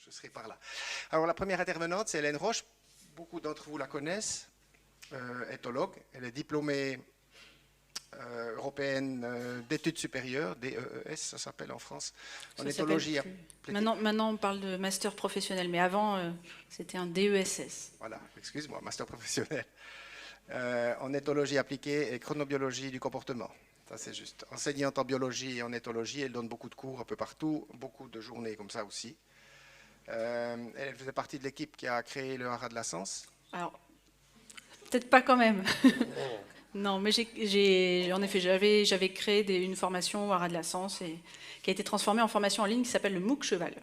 je serai par là. Alors la première intervenante, c'est Hélène Roche. Beaucoup d'entre vous la connaissent, éthologue. Elle est diplômée européenne d'études supérieures, DEES, ça s'appelle en France, en éthologie. Maintenant, on parle de master professionnel, mais avant, c'était un DESS. Voilà, excuse-moi, master professionnel. En éthologie appliquée et chronobiologie du comportement. Ça, c'est juste. Enseignante en biologie et en éthologie, elle donne beaucoup de cours un peu partout, beaucoup de journées comme ça aussi. Elle faisait partie de l'équipe qui a créé le haras de la Sens. Alors, peut-être pas quand même. Non, mais en effet, j'avais créé une formation au haras de la Sens et qui a été transformée en formation en ligne qui s'appelle le MOOC Cheval.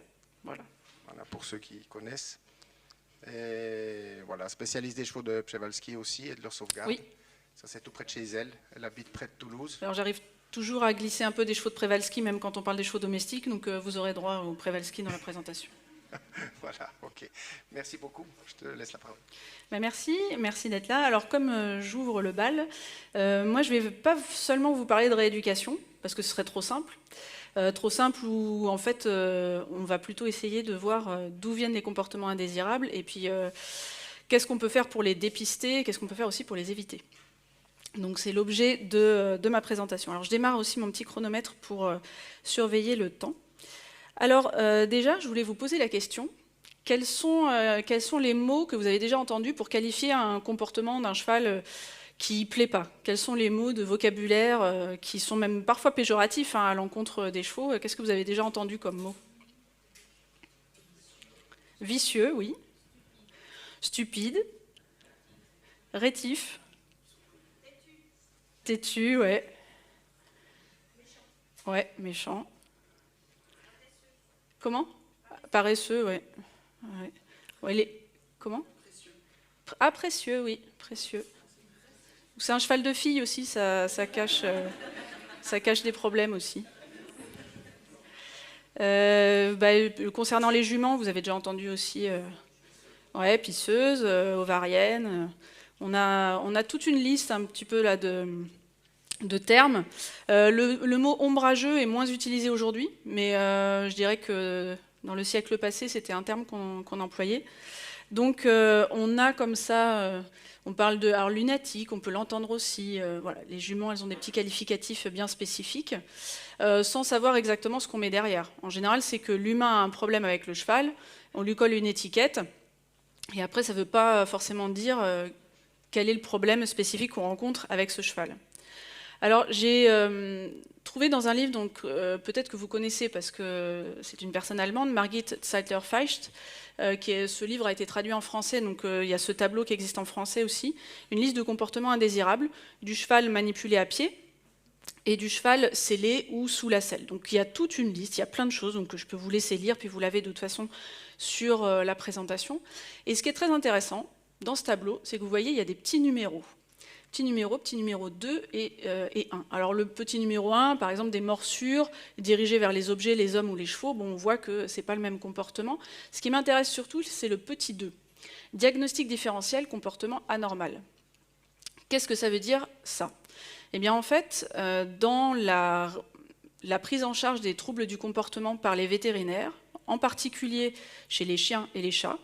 Voilà. Voilà, pour ceux qui connaissent. Et voilà, spécialiste des chevaux de Przewalski aussi et de leur sauvegarde. Oui. Ça, c'est tout près de chez elle. Elle habite près de Toulouse. Alors, j'arrive toujours à glisser un peu des chevaux de Przewalski, même quand on parle des chevaux domestiques, donc vous aurez droit au Przewalski dans la présentation. Voilà, ok. Merci beaucoup. Je te laisse la parole. Ben merci d'être là. Alors, comme j'ouvre le bal, moi, je ne vais pas seulement vous parler de rééducation, parce que ce serait trop simple. Où en fait on va plutôt essayer de voir d'où viennent les comportements indésirables et puis qu'est-ce qu'on peut faire pour les dépister, qu'est-ce qu'on peut faire aussi pour les éviter. Donc c'est l'objet de ma présentation. Alors je démarre aussi mon petit chronomètre pour surveiller le temps. Alors déjà je voulais vous poser la question, quels sont les mots que vous avez déjà entendus pour qualifier un comportement d'un cheval qui ne plaît pas? Quels sont les mots de vocabulaire qui sont même parfois péjoratifs à l'encontre des chevaux? Qu'est-ce que vous avez déjà entendu comme mots? Vicieux, oui. Stupide. Rétif. Têtu, ouais. Ouais, méchant. Comment? Paresseux, ouais. Comment? Ah, précieux, oui, précieux. C'est un cheval de fille aussi, ça cache des problèmes aussi. Concernant les juments, vous avez déjà entendu aussi pisseuse, ovarienne. On a toute une liste un petit peu là de termes. Le mot ombrageux est moins utilisé aujourd'hui, mais je dirais que dans le siècle passé, c'était un terme qu'on employait. Donc on a comme ça, on parle de lunatique, on peut l'entendre aussi. Voilà, les juments, elles ont des petits qualificatifs bien spécifiques, sans savoir exactement ce qu'on met derrière. En général, c'est que l'humain a un problème avec le cheval, on lui colle une étiquette, et après, ça ne veut pas forcément dire quel est le problème spécifique qu'on rencontre avec ce cheval. Alors, j'ai trouvé dans un livre, donc peut-être que vous connaissez parce que c'est une personne allemande, Margit Zeitler-Feicht, ce livre a été traduit en français, donc il y a ce tableau qui existe en français aussi, une liste de comportements indésirables, du cheval manipulé à pied et du cheval sellé ou sous la selle. Donc il y a toute une liste, il y a plein de choses donc, que je peux vous laisser lire, puis vous l'avez de toute façon sur la présentation. Et ce qui est très intéressant dans ce tableau, c'est que vous voyez, il y a des petits numéros. Petit numéro 2 et 1. Alors le petit numéro 1, par exemple des morsures dirigées vers les objets, les hommes ou les chevaux, bon, on voit que ce n'est pas le même comportement. Ce qui m'intéresse surtout, c'est le petit 2. Diagnostic différentiel, comportement anormal. Qu'est-ce que ça veut dire ça? Eh bien en fait, dans la prise en charge des troubles du comportement par les vétérinaires, en particulier chez les chiens et les chats,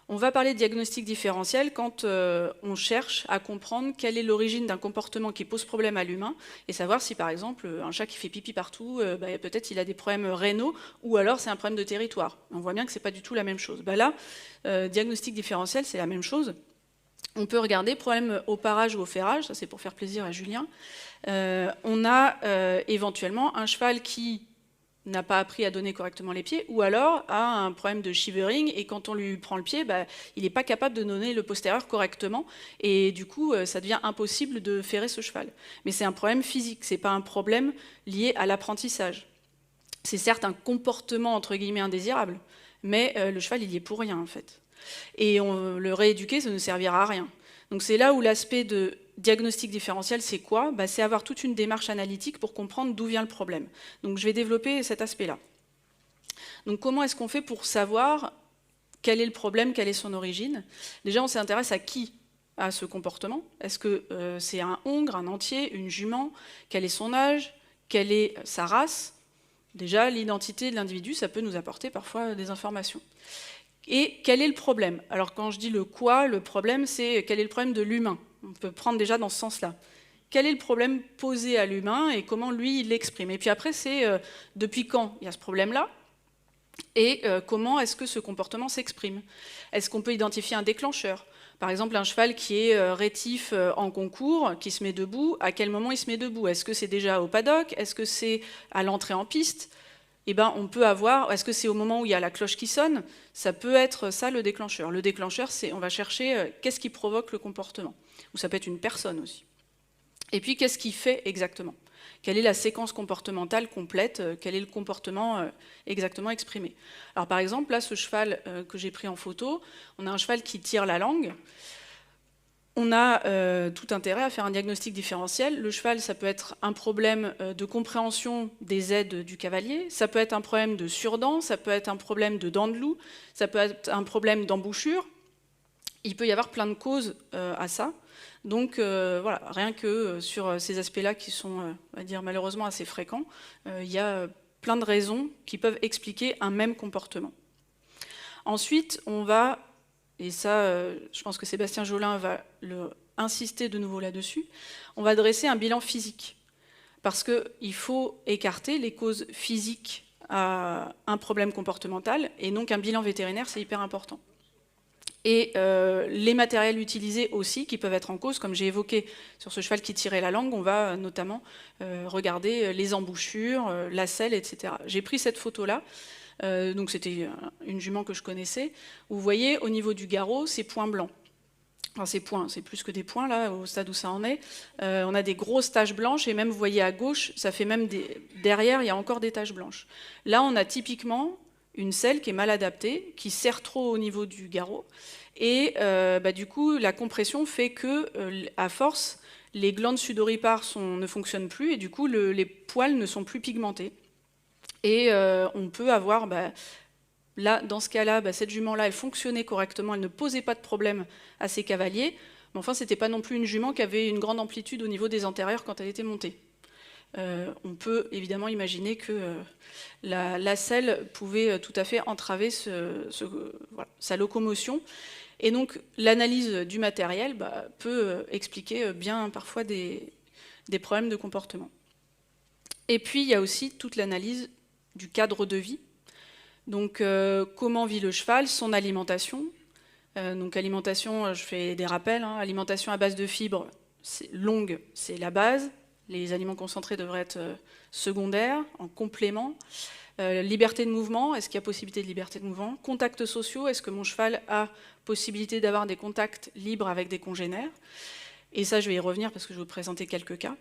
on va parler de diagnostic différentiel quand on cherche à comprendre quelle est l'origine d'un comportement qui pose problème à l'humain et savoir si par exemple un chat qui fait pipi partout, peut-être il a des problèmes rénaux ou alors c'est un problème de territoire. On voit bien que ce n'est pas du tout la même chose. Là, diagnostic différentiel, c'est la même chose. On peut regarder problème au parage ou au ferrage, ça c'est pour faire plaisir à Julien. On a éventuellement un cheval qui n'a pas appris à donner correctement les pieds, ou alors a un problème de shivering, et quand on lui prend le pied, il n'est pas capable de donner le postérieur correctement, et du coup, ça devient impossible de ferrer ce cheval. Mais c'est un problème physique, ce n'est pas un problème lié à l'apprentissage. C'est certes un comportement, entre guillemets, indésirable, mais le cheval, il y est pour rien, en fait. Et le rééduquer, ça ne servira à rien. Donc c'est là où l'aspect de diagnostic différentiel, c'est quoi? C'est avoir toute une démarche analytique pour comprendre d'où vient le problème. Donc je vais développer cet aspect-là. Donc comment est-ce qu'on fait pour savoir quel est le problème, quelle est son origine? Déjà, on s'intéresse à qui a ce comportement? Est-ce que c'est un hongre, un entier, une jument? Quel est son âge? Quelle est sa race? Déjà, l'identité de l'individu, ça peut nous apporter parfois des informations. Et quel est le problème? Alors quand je dis le quoi, le problème, c'est quel est le problème de l'humain? On peut prendre déjà dans ce sens-là. Quel est le problème posé à l'humain et comment lui, il l'exprime? Et puis après, c'est depuis quand il y a ce problème-là et comment est-ce que ce comportement s'exprime? Est-ce qu'on peut identifier un déclencheur? Par exemple, un cheval qui est rétif en concours, qui se met debout, à quel moment il se met debout? Est-ce que c'est déjà au paddock? Est-ce que c'est à l'entrée en piste? Eh ben, on peut avoir, est-ce que c'est au moment où il y a la cloche qui sonne? Ça peut être ça le déclencheur. Le déclencheur, c'est on va chercher qu'est-ce qui provoque le comportement. Ou ça peut être une personne aussi. Et puis, qu'est-ce qu'il fait exactement? Quelle est la séquence comportementale complète? Quel est le comportement exactement exprimé? Alors par exemple, là, ce cheval que j'ai pris en photo, on a un cheval qui tire la langue. On a tout intérêt à faire un diagnostic différentiel. Le cheval, ça peut être un problème de compréhension des aides du cavalier, ça peut être un problème de surdent, ça peut être un problème de dents de loup, ça peut être un problème d'embouchure. Il peut y avoir plein de causes à ça. Donc voilà, rien que sur ces aspects-là qui sont, on va dire, malheureusement assez fréquents, il y a plein de raisons qui peuvent expliquer un même comportement. Ensuite, on va, et ça, je pense que Sébastien Jolin va insister de nouveau là-dessus, on va dresser un bilan physique. Parce qu'il faut écarter les causes physiques à un problème comportemental, et donc un bilan vétérinaire, c'est hyper important. Et les matériels utilisés aussi, qui peuvent être en cause, comme j'ai évoqué sur ce cheval qui tirait la langue, on va notamment regarder les embouchures, la selle, etc. J'ai pris cette photo-là, donc c'était une jument que je connaissais, où vous voyez au niveau du garrot, ces points blancs. Enfin, ces points, c'est plus que des points, là, au stade où ça en est. On a des grosses taches blanches, et même, vous voyez à gauche, ça fait même derrière, il y a encore des taches blanches. Là, on a typiquement une selle qui est mal adaptée, qui serre trop au niveau du garrot, et du coup, la compression fait que, à force, les glandes sudoripares ne fonctionnent plus, et du coup, les poils ne sont plus pigmentés. Et on peut avoir, là, dans ce cas-là, cette jument-là, elle fonctionnait correctement, elle ne posait pas de problème à ses cavaliers, mais enfin, c'était pas non plus une jument qui avait une grande amplitude au niveau des antérieurs quand elle était montée. On peut évidemment imaginer que la selle pouvait tout à fait entraver sa locomotion. Et donc l'analyse du matériel peut expliquer bien parfois des problèmes de comportement. Et puis il y a aussi toute l'analyse du cadre de vie. Donc comment vit le cheval, son alimentation. Donc alimentation, je fais des rappels, hein, alimentation à base de fibres longue, c'est la base. Les aliments concentrés devraient être secondaires, en complément. Liberté de mouvement, est-ce qu'il y a possibilité de liberté de mouvement? Contacts sociaux, est-ce que mon cheval a possibilité d'avoir des contacts libres avec des congénères? Et ça, je vais y revenir parce que je vais vous présenter quelques cas.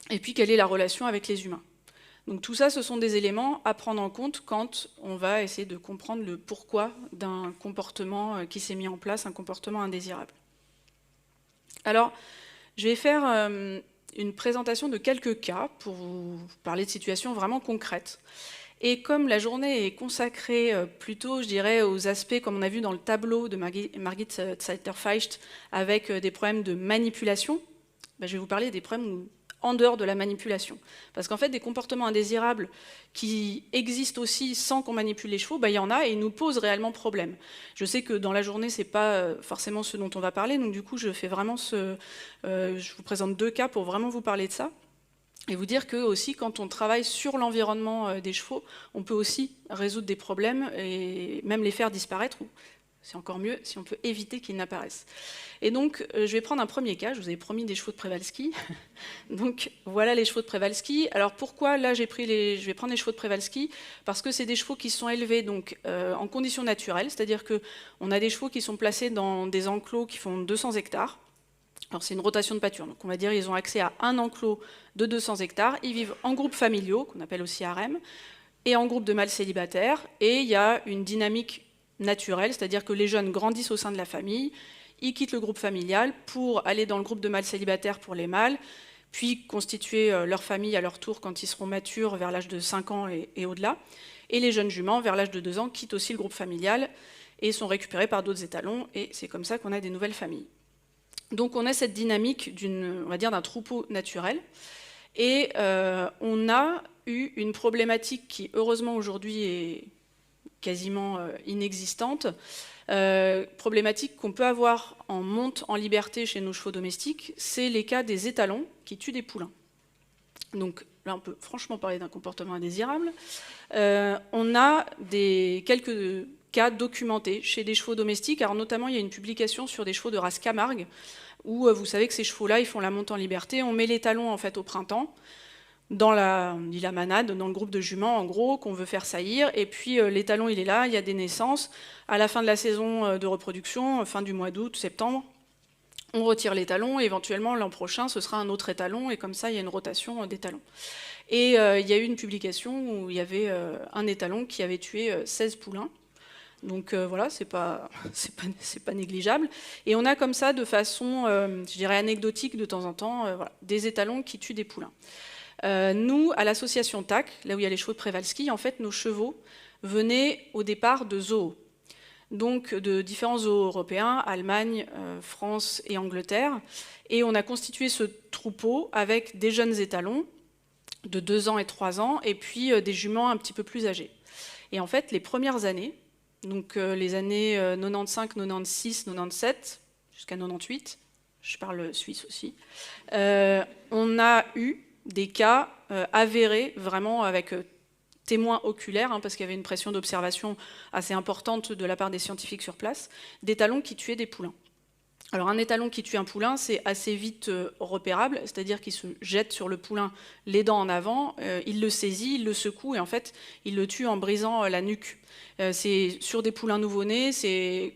Et puis, quelle est la relation avec les humains? Donc tout ça, ce sont des éléments à prendre en compte quand on va essayer de comprendre le pourquoi d'un comportement qui s'est mis en place, un comportement indésirable. Alors, je vais faire une présentation de quelques cas pour vous parler de situations vraiment concrètes. Et comme la journée est consacrée plutôt, je dirais, aux aspects, comme on a vu dans le tableau de Margit Zeiter-Feicht, avec des problèmes de manipulation, je vais vous parler des problèmes en dehors de la manipulation. Parce qu'en fait, des comportements indésirables qui existent aussi sans qu'on manipule les chevaux, il y en a et ils nous posent réellement problème. Je sais que dans la journée, ce n'est pas forcément ce dont on va parler, donc du coup, je fais vraiment je vous présente deux cas pour vraiment vous parler de ça. Et vous dire que aussi, quand on travaille sur l'environnement des chevaux, on peut aussi résoudre des problèmes et même les faire disparaître. C'est encore mieux si on peut éviter qu'ils n'apparaissent. Et donc, je vais prendre un premier cas. Je vous avais promis des chevaux de Przewalski. Donc, voilà les chevaux de Przewalski. Alors, pourquoi là, je vais prendre les chevaux de Przewalski? Parce que c'est des chevaux qui sont élevés donc, en conditions naturelles. C'est-à-dire qu'on a des chevaux qui sont placés dans des enclos qui font 200 hectares. Alors, c'est une rotation de pâture. Donc, on va dire qu'ils ont accès à un enclos de 200 hectares. Ils vivent en groupes familiaux, qu'on appelle aussi harem, et en groupe de mâles célibataires. Et il y a une dynamique naturelle, c'est-à-dire que les jeunes grandissent au sein de la famille, ils quittent le groupe familial pour aller dans le groupe de mâles célibataires pour les mâles, puis constituer leur famille à leur tour quand ils seront matures vers l'âge de 5 ans et au-delà. Et les jeunes juments, vers l'âge de 2 ans, quittent aussi le groupe familial et sont récupérés par d'autres étalons, et c'est comme ça qu'on a des nouvelles familles. Donc on a cette dynamique on va dire d'un troupeau naturel, et on a eu une problématique qui, heureusement, aujourd'hui est quasiment inexistante, problématique qu'on peut avoir en monte en liberté chez nos chevaux domestiques, c'est les cas des étalons qui tuent des poulains. Donc là, on peut franchement parler d'un comportement indésirable. On a quelques cas documentés chez des chevaux domestiques. Alors notamment, il y a une publication sur des chevaux de race Camargue, où vous savez que ces chevaux-là, ils font la monte en liberté. On met l'étalon en fait au printemps, dans la manade, dans le groupe de juments en gros, qu'on veut faire saillir. Et puis l'étalon, il est là, il y a des naissances. À la fin de la saison de reproduction, fin du mois d'août, septembre, on retire l'étalon, et éventuellement l'an prochain, ce sera un autre étalon, et comme ça, il y a une rotation d'étalons. Et il y a eu une publication où il y avait un étalon qui avait tué 16 poulains. Donc voilà, c'est pas négligeable. Et on a comme ça, de façon, je dirais, anecdotique de temps en temps, voilà, des étalons qui tuent des poulains. Nous, à l'association TAC, là où il y a les chevaux de Przewalski, en fait, nos chevaux venaient au départ de zoos. Donc de différents zoos européens, Allemagne, France et Angleterre. Et on a constitué ce troupeau avec des jeunes étalons de 2 ans et 3 ans, et puis des juments un petit peu plus âgés. Et en fait, les premières années, donc les années 95, 96, 97, jusqu'à 98, je parle suisse aussi, on a eu des cas avérés, vraiment avec témoins oculaires, hein, parce qu'il y avait une pression d'observation assez importante de la part des scientifiques sur place, d'étalons qui tuaient des poulains. Alors un étalon qui tue un poulain, c'est assez vite repérable, c'est-à-dire qu'il se jette sur le poulain les dents en avant, il le saisit, il le secoue, et en fait, il le tue en brisant la nuque. C'est sur des poulains nouveau-nés, c'est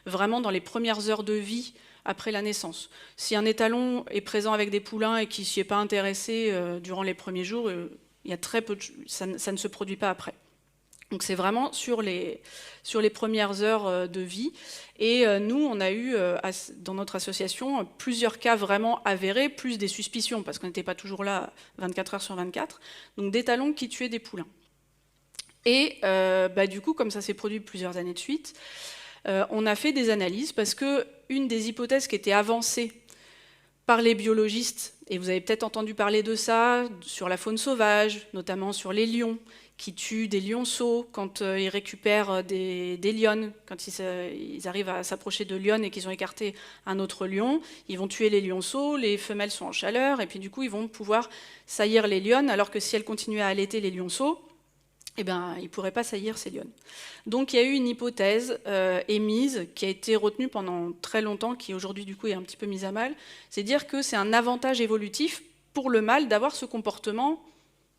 vraiment dans les premières heures de vie après la naissance. Si un étalon est présent avec des poulains et qui ne s'y est pas intéressé durant les premiers jours, il y a très peu ça ne se produit pas après. Donc c'est vraiment sur les premières heures de vie. Et nous, on a eu dans notre association plusieurs cas vraiment avérés, plus des suspicions, parce qu'on n'était pas toujours là 24 heures sur 24, donc d'étalons qui tuaient des poulains. Et du coup, comme ça s'est produit plusieurs années de suite, on a fait des analyses, parce qu'une des hypothèses qui était avancée par les biologistes, et vous avez peut-être entendu parler de ça, sur la faune sauvage, notamment sur les lions, qui tuent des lionceaux quand ils récupèrent des lionnes, quand ils arrivent à s'approcher de lionnes et qu'ils ont écarté un autre lion, ils vont tuer les lionceaux, les femelles sont en chaleur, et puis du coup ils vont pouvoir saillir les lionnes, alors que si elles continuaient à allaiter les lionceaux, eh ben, ils ne pourraient pas saillir ces lionnes. Donc il y a eu une hypothèse émise, qui a été retenue pendant très longtemps, qui aujourd'hui du coup est un petit peu mise à mal, c'est dire que c'est un avantage évolutif pour le mâle d'avoir ce comportement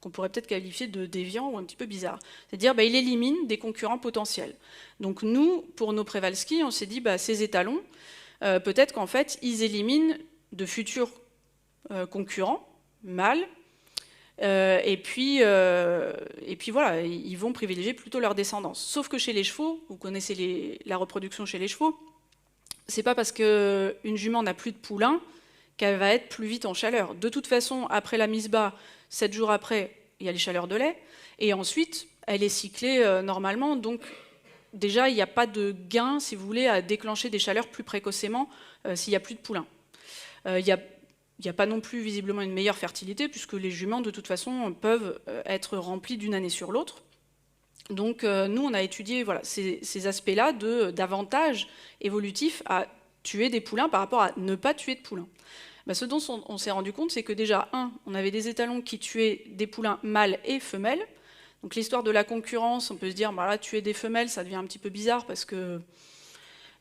qu'on pourrait peut-être qualifier de déviant ou un petit peu bizarre. C'est-à-dire il élimine des concurrents potentiels. Donc nous, pour nos Przewalski, on s'est dit, ces étalons, peut-être qu'en fait, ils éliminent de futurs concurrents, mâles, et puis voilà, ils vont privilégier plutôt leur descendance. Sauf que chez les chevaux, vous connaissez la reproduction chez les chevaux, c'est pas parce qu'une jument n'a plus de poulain qu'elle va être plus vite en chaleur. De toute façon, après la mise bas, 7 jours après, il y a les chaleurs de lait, et ensuite, elle est cyclée normalement, donc déjà, il n'y a pas de gain, si vous voulez, à déclencher des chaleurs plus précocement s'il n'y a plus de poulain. Il n'y a pas non plus visiblement une meilleure fertilité, puisque les juments, de toute façon, peuvent être remplies d'une année sur l'autre. Donc nous, on a étudié voilà, ces aspects-là d'avantages évolutifs à tuer des poulains par rapport à ne pas tuer de poulains. Ce dont on s'est rendu compte, c'est que déjà, on avait des étalons qui tuaient des poulains mâles et femelles. Donc l'histoire de la concurrence, on peut se dire, là, tuer des femelles, ça devient un petit peu bizarre, parce que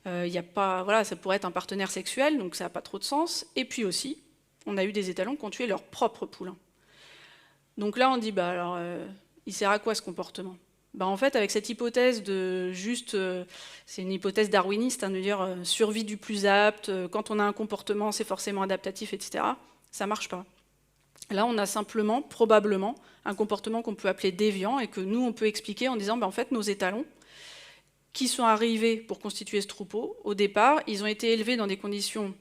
y a pas, voilà, ça pourrait être un partenaire sexuel, donc ça n'a pas trop de sens. Et puis aussi, on a eu des étalons qui ont tué leurs propres poulains. Donc là, on dit, il sert à quoi ce comportement ? En fait, avec cette hypothèse de juste, c'est une hypothèse darwiniste, de dire survie du plus apte, quand on a un comportement, c'est forcément adaptatif, etc. Ça ne marche pas. Là, on a simplement, probablement, un comportement qu'on peut appeler déviant et que nous, on peut expliquer en disant, en fait, nos étalons, qui sont arrivés pour constituer ce troupeau, au départ, ils ont été élevés dans des conditions,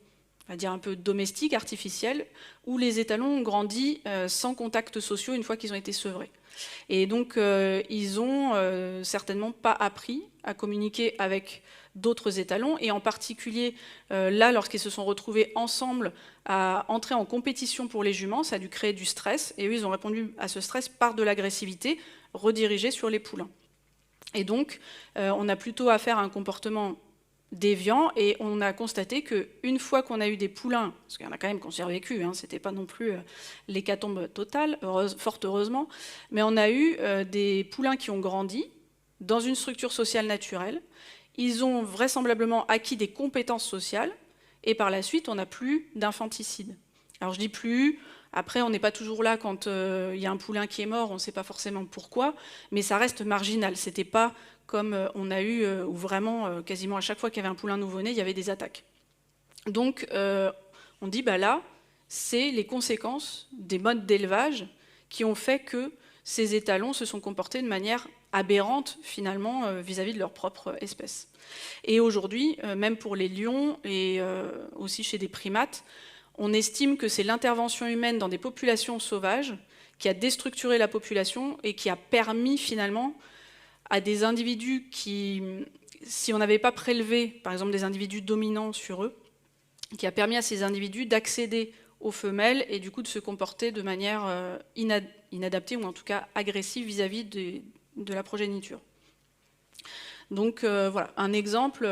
on va dire un peu domestiques, artificielles, où les étalons ont grandi sans contacts sociaux une fois qu'ils ont été sevrés. Et donc, ils n'ont certainement pas appris à communiquer avec d'autres étalons, et en particulier là, lorsqu'ils se sont retrouvés ensemble à entrer en compétition pour les juments, ça a dû créer du stress, et eux, ils ont répondu à ce stress par de l'agressivité redirigée sur les poulains. Et donc, on a plutôt affaire à un comportement déviant, et on a constaté qu'une fois qu'on a eu des poulains, parce qu'il y en a quand même qui ont survécu, hein, c'était pas non plus l'hécatombe totale, fort heureusement, mais on a eu des poulains qui ont grandi dans une structure sociale naturelle, ils ont vraisemblablement acquis des compétences sociales, et par la suite, on n'a plus d'infanticide. Alors je dis plus, après on n'est pas toujours là quand il y a un poulain qui est mort, on ne sait pas forcément pourquoi, mais ça reste marginal, c'était pas comme on a eu, où vraiment, quasiment à chaque fois qu'il y avait un poulain nouveau-né, il y avait des attaques. Donc, on dit, bah là, c'est les conséquences des modes d'élevage qui ont fait que ces étalons se sont comportés de manière aberrante, finalement, vis-à-vis de leur propre espèce. Et aujourd'hui, même pour les lions et aussi chez des primates, on estime que c'est l'intervention humaine dans des populations sauvages qui a déstructuré la population et qui a permis, finalement, à des individus qui, si on n'avait pas prélevé, par exemple, des individus dominants sur eux, qui a permis à ces individus d'accéder aux femelles et du coup de se comporter de manière inadaptée ou en tout cas agressive vis-à-vis de la progéniture. Donc voilà, un exemple,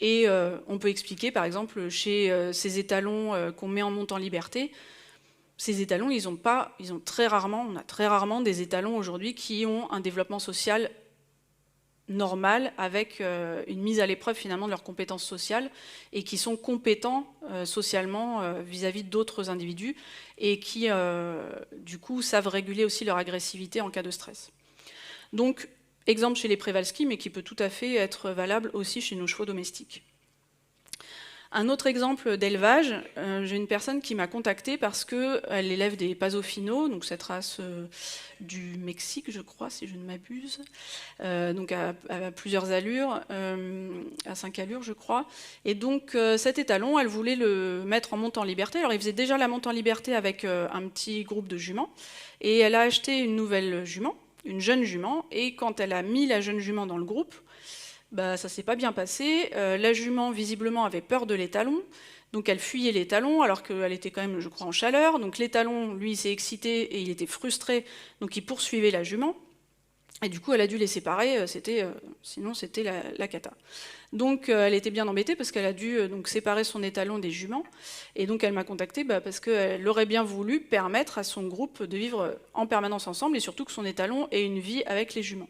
et on peut expliquer par exemple chez ces étalons qu'on met en monte en liberté, ces étalons, on a très rarement des étalons aujourd'hui qui ont un développement social normal, avec une mise à l'épreuve finalement de leurs compétences sociales et qui sont compétents socialement vis-à-vis d'autres individus et qui du coup savent réguler aussi leur agressivité en cas de stress. Donc exemple chez les Przewalski, mais qui peut tout à fait être valable aussi chez nos chevaux domestiques. Un autre exemple d'élevage, j'ai une personne qui m'a contactée parce qu'elle élève des Paso-Fino, donc cette race du Mexique, je crois, si je ne m'abuse, donc à plusieurs allures, à 5 allures, je crois. Et donc cet étalon, elle voulait le mettre en monte en liberté. Alors il faisait déjà la monte en liberté avec un petit groupe de juments, et elle a acheté une nouvelle jument, une jeune jument, et quand elle a mis la jeune jument dans le groupe, bah, ça ne s'est pas bien passé. La jument, visiblement, avait peur de l'étalon, donc elle fuyait l'étalon, alors qu'elle était quand même, je crois, en chaleur. Donc l'étalon, lui, s'est excité et il était frustré, donc il poursuivait la jument. Et du coup, elle a dû les séparer, sinon c'était la cata. Donc elle était bien embêtée parce qu'elle a dû donc séparer son étalon des juments. Et donc elle m'a contactée parce qu'elle aurait bien voulu permettre à son groupe de vivre en permanence ensemble, et surtout que son étalon ait une vie avec les juments.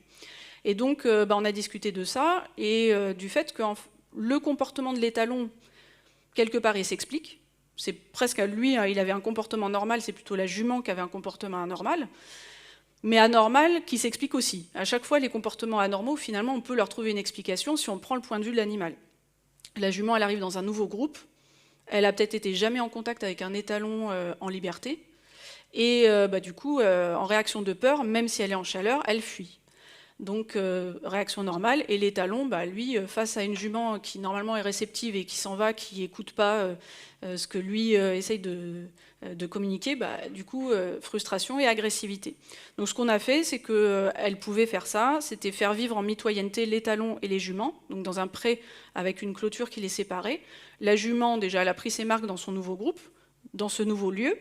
Et donc, on a discuté de ça et du fait que le comportement de l'étalon, quelque part, il s'explique. C'est presque à lui, hein, il avait un comportement normal, c'est plutôt la jument qui avait un comportement anormal. Mais anormal qui s'explique aussi. À chaque fois, les comportements anormaux, finalement, on peut leur trouver une explication si on prend le point de vue de l'animal. La jument, elle arrive dans un nouveau groupe. Elle a peut-être été jamais en contact avec un étalon en liberté. Et du coup, en réaction de peur, même si elle est en chaleur, elle fuit. Donc réaction normale, et l'étalon, lui, face à une jument qui normalement est réceptive et qui s'en va, qui n'écoute pas ce que lui essaye de communiquer, du coup frustration et agressivité. Donc ce qu'on a fait, c'est qu'elle pouvait faire ça, c'était faire vivre en mitoyenneté l'étalon et les juments, donc dans un pré avec une clôture qui les séparait. La jument, déjà, elle a pris ses marques dans son nouveau groupe, dans ce nouveau lieu,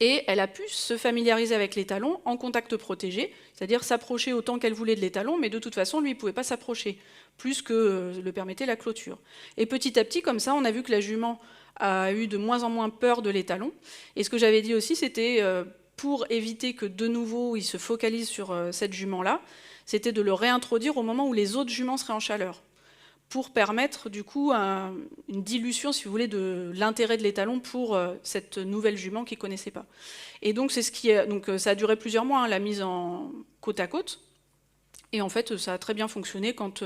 et elle a pu se familiariser avec l'étalon en contact protégé, c'est-à-dire s'approcher autant qu'elle voulait de l'étalon, mais de toute façon, lui, il ne pouvait pas s'approcher, plus que le permettait la clôture. Et petit à petit, comme ça, on a vu que la jument a eu de moins en moins peur de l'étalon. Et ce que j'avais dit aussi, c'était pour éviter que de nouveau, il se focalise sur cette jument-là, c'était de le réintroduire au moment où les autres juments seraient en chaleur, pour permettre du coup une dilution, si vous voulez, de l'intérêt de l'étalon pour cette nouvelle jument qu'il ne connaissait pas. Et donc, ça a duré plusieurs mois, hein, la mise en côte à côte. Et en fait, ça a très bien fonctionné quand,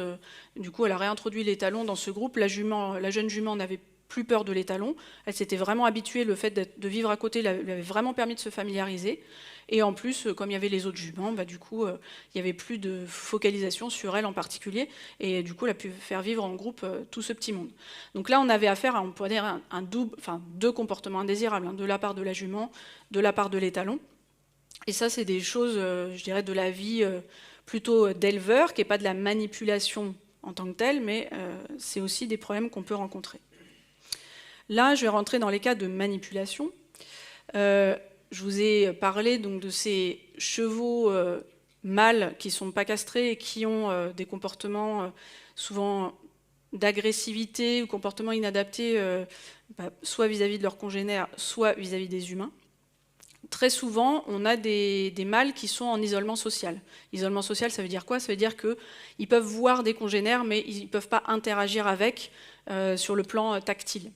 du coup, elle a réintroduit l'étalon dans ce groupe. La jeune jument n'avait plus peur de l'étalon. Elle s'était vraiment habituée, le fait de vivre à côté lui avait vraiment permis de se familiariser. Et en plus, comme il y avait les autres juments, du coup, il n'y avait plus de focalisation sur elle en particulier. Et du coup, elle a pu faire vivre en groupe tout ce petit monde. Donc là, on avait affaire à, on pourrait dire, deux comportements indésirables, hein, de la part de la jument, de la part de l'étalon. Et ça, c'est des choses, je dirais, de la vie plutôt d'éleveur, qui n'est pas de la manipulation en tant que tel, mais c'est aussi des problèmes qu'on peut rencontrer. Là, je vais rentrer dans les cas de manipulation. Je vous ai parlé donc de ces chevaux mâles qui ne sont pas castrés et qui ont des comportements souvent d'agressivité ou comportements inadaptés, soit vis-à-vis de leurs congénères, soit vis-à-vis des humains. Très souvent, on a des mâles qui sont en isolement social. Isolement social, ça veut dire quoi? Ça veut dire qu'ils peuvent voir des congénères, mais ils ne peuvent pas interagir avec sur le plan tactile.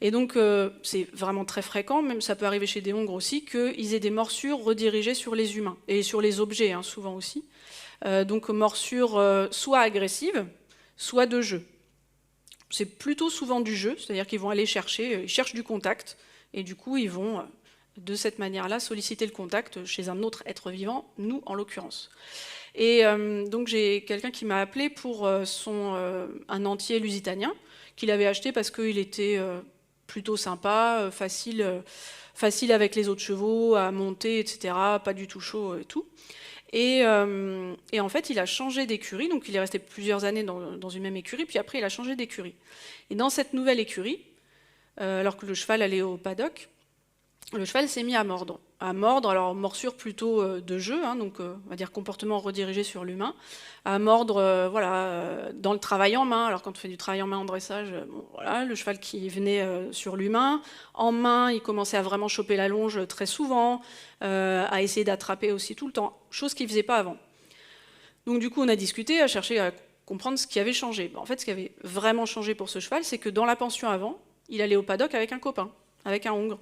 Et donc, c'est vraiment très fréquent, même ça peut arriver chez des hongres aussi, qu'ils aient des morsures redirigées sur les humains, et sur les objets, hein, souvent aussi. Donc, morsures soit agressives, soit de jeu. C'est plutôt souvent du jeu, c'est-à-dire qu'ils vont aller chercher, ils cherchent du contact, et du coup, ils vont, de cette manière-là, solliciter le contact chez un autre être vivant, nous en l'occurrence. Et donc, j'ai quelqu'un qui m'a appelé pour un entier lusitanien, qu'il avait acheté parce qu'il était plutôt sympa, facile avec les autres chevaux, à monter, etc., pas du tout chaud et tout. Et en fait, il a changé d'écurie, donc il est resté plusieurs années dans une même écurie, puis après il a changé d'écurie. Et dans cette nouvelle écurie, alors que le cheval allait au paddock, le cheval s'est mis à mordre. Alors morsure plutôt de jeu, hein, donc on va dire comportement redirigé sur l'humain, à mordre dans le travail en main. Alors quand on fait du travail en main en dressage, voilà, le cheval qui venait sur l'humain, en main, il commençait à vraiment choper la longe très souvent, à essayer d'attraper aussi tout le temps, chose qu'il ne faisait pas avant. Donc du coup, on a discuté, à chercher à comprendre ce qui avait changé. En fait, ce qui avait vraiment changé pour ce cheval, c'est que dans la pension avant, il allait au paddock avec un copain, avec un hongre.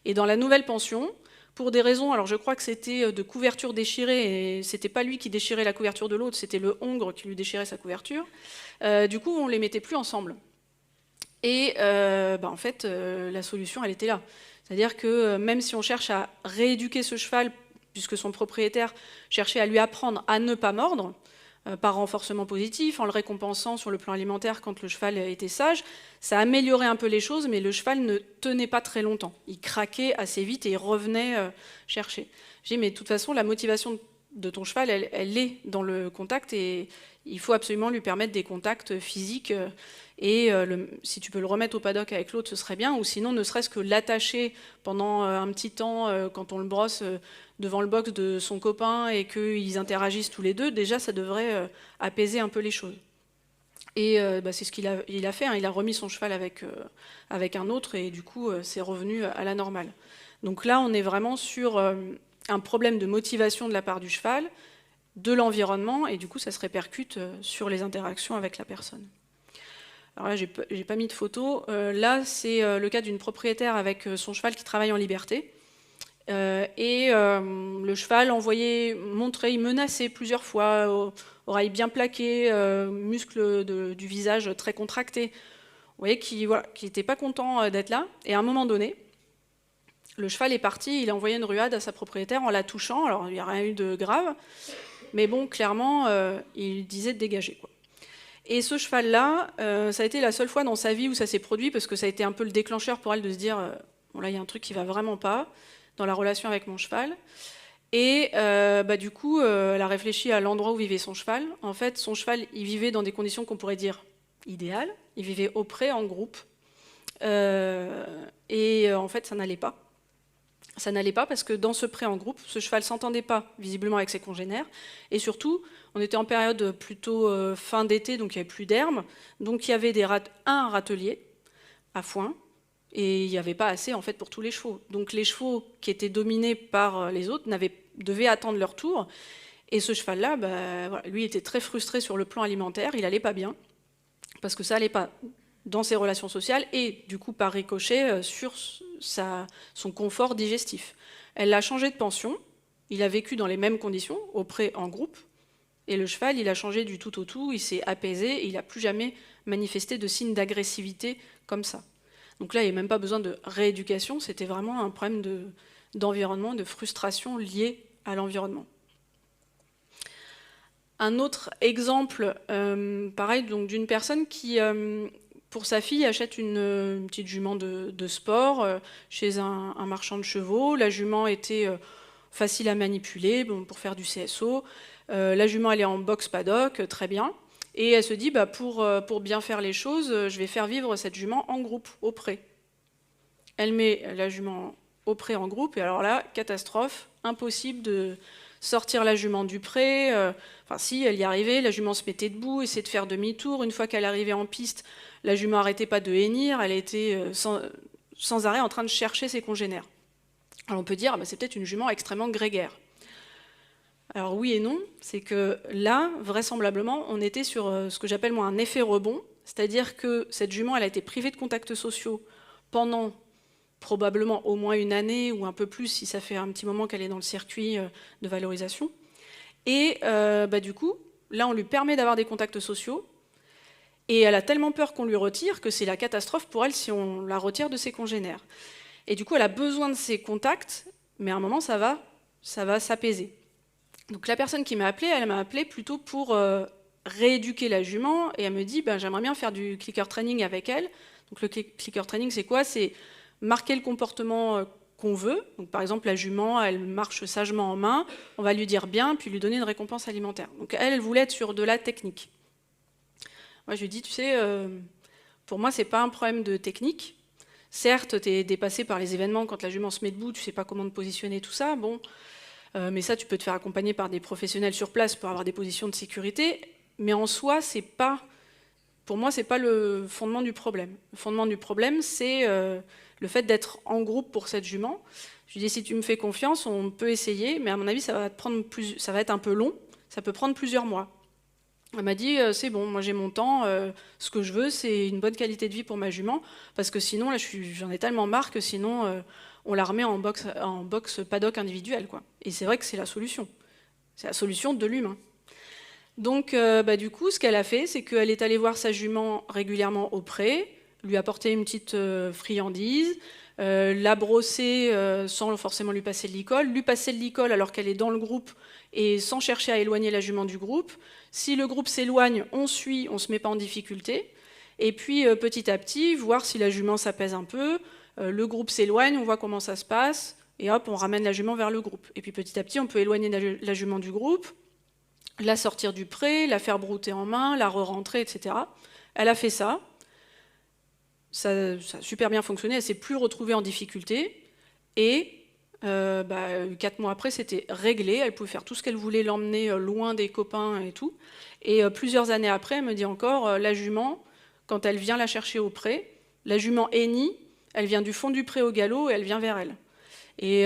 Et dans la nouvelle pension, pour des raisons, alors je crois que c'était de couverture déchirée, et c'était pas lui qui déchirait la couverture de l'autre, c'était le hongre qui lui déchirait sa couverture. Du coup, on les mettait plus ensemble. Et en fait, la solution, elle était là. C'est-à-dire que même si on cherche à rééduquer ce cheval, puisque son propriétaire cherchait à lui apprendre à ne pas mordre, par renforcement positif, en le récompensant sur le plan alimentaire quand le cheval était sage, ça améliorait un peu les choses, mais le cheval ne tenait pas très longtemps. Il craquait assez vite et il revenait chercher. J'ai dit, mais de toute façon, la motivation de ton cheval, elle est dans le contact, et il faut absolument lui permettre des contacts physiques, et si tu peux le remettre au paddock avec l'autre, ce serait bien, ou sinon, ne serait-ce que l'attacher pendant un petit temps, quand on le brosse devant le box de son copain et qu'ils interagissent tous les deux, déjà ça devrait apaiser un peu les choses. Et c'est ce qu'il a fait, hein. Il a remis son cheval avec un autre, et du coup c'est revenu à la normale. Donc là on est vraiment sur un problème de motivation de la part du cheval, de l'environnement, et du coup ça se répercute sur les interactions avec la personne. Alors là j'ai pas mis de photo, là c'est le cas d'une propriétaire avec son cheval qui travaille en liberté. Le cheval il menaçait plusieurs fois, oreilles bien plaquées, muscles du visage très contractés. Vous voyez qu'il n'était pas content d'être là. Et à un moment donné, le cheval est parti, il a envoyé une ruade à sa propriétaire en la touchant. Alors il n'y a rien eu de grave, mais bon, clairement, il disait de dégager, quoi. Et ce cheval-là, ça a été la seule fois dans sa vie où ça s'est produit, parce que ça a été un peu le déclencheur pour elle de se dire bon là il y a un truc qui va vraiment pas dans la relation avec mon cheval. Et du coup, elle a réfléchi à l'endroit où vivait son cheval. En fait, son cheval, il vivait dans des conditions qu'on pourrait dire idéales. Il vivait au pré, en groupe. En fait, ça n'allait pas. Ça n'allait pas parce que dans ce pré en groupe, ce cheval ne s'entendait pas visiblement avec ses congénères. Et surtout, on était en période plutôt fin d'été, donc il n'y avait plus d'herbe. Donc il y avait un râtelier à foin, et il n'y avait pas assez en fait pour tous les chevaux. Donc les chevaux qui étaient dominés par les autres devaient attendre leur tour. Et ce cheval-là, lui était très frustré sur le plan alimentaire, il n'allait pas bien, parce que ça n'allait pas dans ses relations sociales, et du coup par ricochet sur son confort digestif. Elle l'a changé de pension, il a vécu dans les mêmes conditions, au pré en groupe, et le cheval, il a changé du tout au tout, il s'est apaisé, et il n'a plus jamais manifesté de signes d'agressivité comme ça. Donc là, il n'y a même pas besoin de rééducation, c'était vraiment un problème d'environnement, de frustration liée à l'environnement. Un autre exemple, pareil, donc d'une personne qui, pour sa fille, achète une petite jument de sport chez un marchand de chevaux. La jument était facile à manipuler, pour faire du CSO. La jument, elle est en box paddock, très bien. Et elle se dit, bah, pour bien faire les choses, je vais faire vivre cette jument en groupe, au pré. Elle met la jument au pré en groupe, et alors là, catastrophe, impossible de sortir la jument du pré. Enfin, si, elle y arrivait, la jument se mettait debout, essayait de faire demi-tour. Une fois qu'elle arrivait en piste, la jument n'arrêtait pas de hennir, elle était sans arrêt en train de chercher ses congénères. Alors on peut dire, bah, c'est peut-être une jument extrêmement grégaire. Alors oui et non, c'est que là, vraisemblablement, on était sur ce que j'appelle moi un effet rebond, c'est-à-dire que cette jument, elle a été privée de contacts sociaux pendant probablement au moins une année ou un peu plus si ça fait un petit moment qu'elle est dans le circuit de valorisation. Et bah, du coup, là, on lui permet d'avoir des contacts sociaux et elle a tellement peur qu'on lui retire que c'est la catastrophe pour elle si on la retire de ses congénères. Et du coup, elle a besoin de ces contacts, mais à un moment, ça va s'apaiser. Donc la personne qui m'a appelée, elle m'a appelée plutôt pour rééduquer la jument, et elle me dit, ben, j'aimerais bien faire du clicker training avec elle. Donc le clicker training, c'est quoi? C'est marquer le comportement qu'on veut. Donc par exemple, la jument, elle marche sagement en main, on va lui dire bien, puis lui donner une récompense alimentaire. Donc elle voulait être sur de la technique. Moi, je lui dis, tu sais, pour moi, c'est pas un problème de technique. Certes, tu es dépassé par les événements, quand la jument se met debout, tu sais pas comment te positionner, tout ça, bon... mais ça, tu peux te faire accompagner par des professionnels sur place pour avoir des positions de sécurité. Mais en soi, pour moi, c'est pas le fondement du problème. Le fondement du problème, c'est le fait d'être en groupe pour cette jument. Je lui dis, si tu me fais confiance, on peut essayer, mais à mon avis, ça va être un peu long. Ça peut prendre plusieurs mois. Elle m'a dit, c'est bon, moi j'ai mon temps, ce que je veux, c'est une bonne qualité de vie pour ma jument, parce que sinon, là, j'en ai tellement marre que sinon... on la remet en box paddock individuel, quoi. Et c'est vrai que c'est la solution. C'est la solution de l'humain. Donc, bah, du coup, ce qu'elle a fait, c'est qu'elle est allée voir sa jument régulièrement au pré, lui apporter une petite friandise, la brosser sans forcément lui passer de l'icole, lui passer de l'icole alors qu'elle est dans le groupe et sans chercher à éloigner la jument du groupe. Si le groupe s'éloigne, on suit, on ne se met pas en difficulté. Et puis, petit à petit, voir si la jument s'apaise un peu. Le groupe s'éloigne, on voit comment ça se passe, et hop, on ramène la jument vers le groupe. Et puis petit à petit, on peut éloigner la jument du groupe, la sortir du pré, la faire brouter en main, la re-rentrer, etc. Elle a fait ça. Ça a super bien fonctionné, elle ne s'est plus retrouvée en difficulté. Et 4 mois après, c'était réglé, elle pouvait faire tout ce qu'elle voulait, l'emmener loin des copains et tout. Et plusieurs années après, elle me dit encore, la jument, quand elle vient la chercher au pré, la jument hennit, elle vient du fond du pré au galop et elle vient vers elle. Et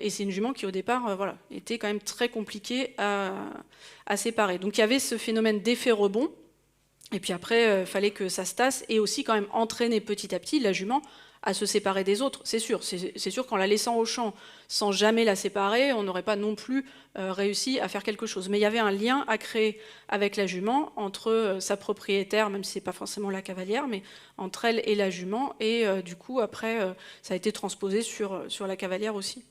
c'est une jument qui, au départ, était quand même très compliquée à séparer. Donc il y avait ce phénomène d'effet rebond. Et puis après, il fallait que ça se tasse et aussi quand même entraîner petit à petit la jument à se séparer des autres. C'est sûr qu'en la laissant au champ sans jamais la séparer, on n'aurait pas non plus réussi à faire quelque chose. Mais il y avait un lien à créer avec la jument entre sa propriétaire, même si ce n'est pas forcément la cavalière, mais entre elle et la jument. Et du coup, après, ça a été transposé sur la cavalière aussi.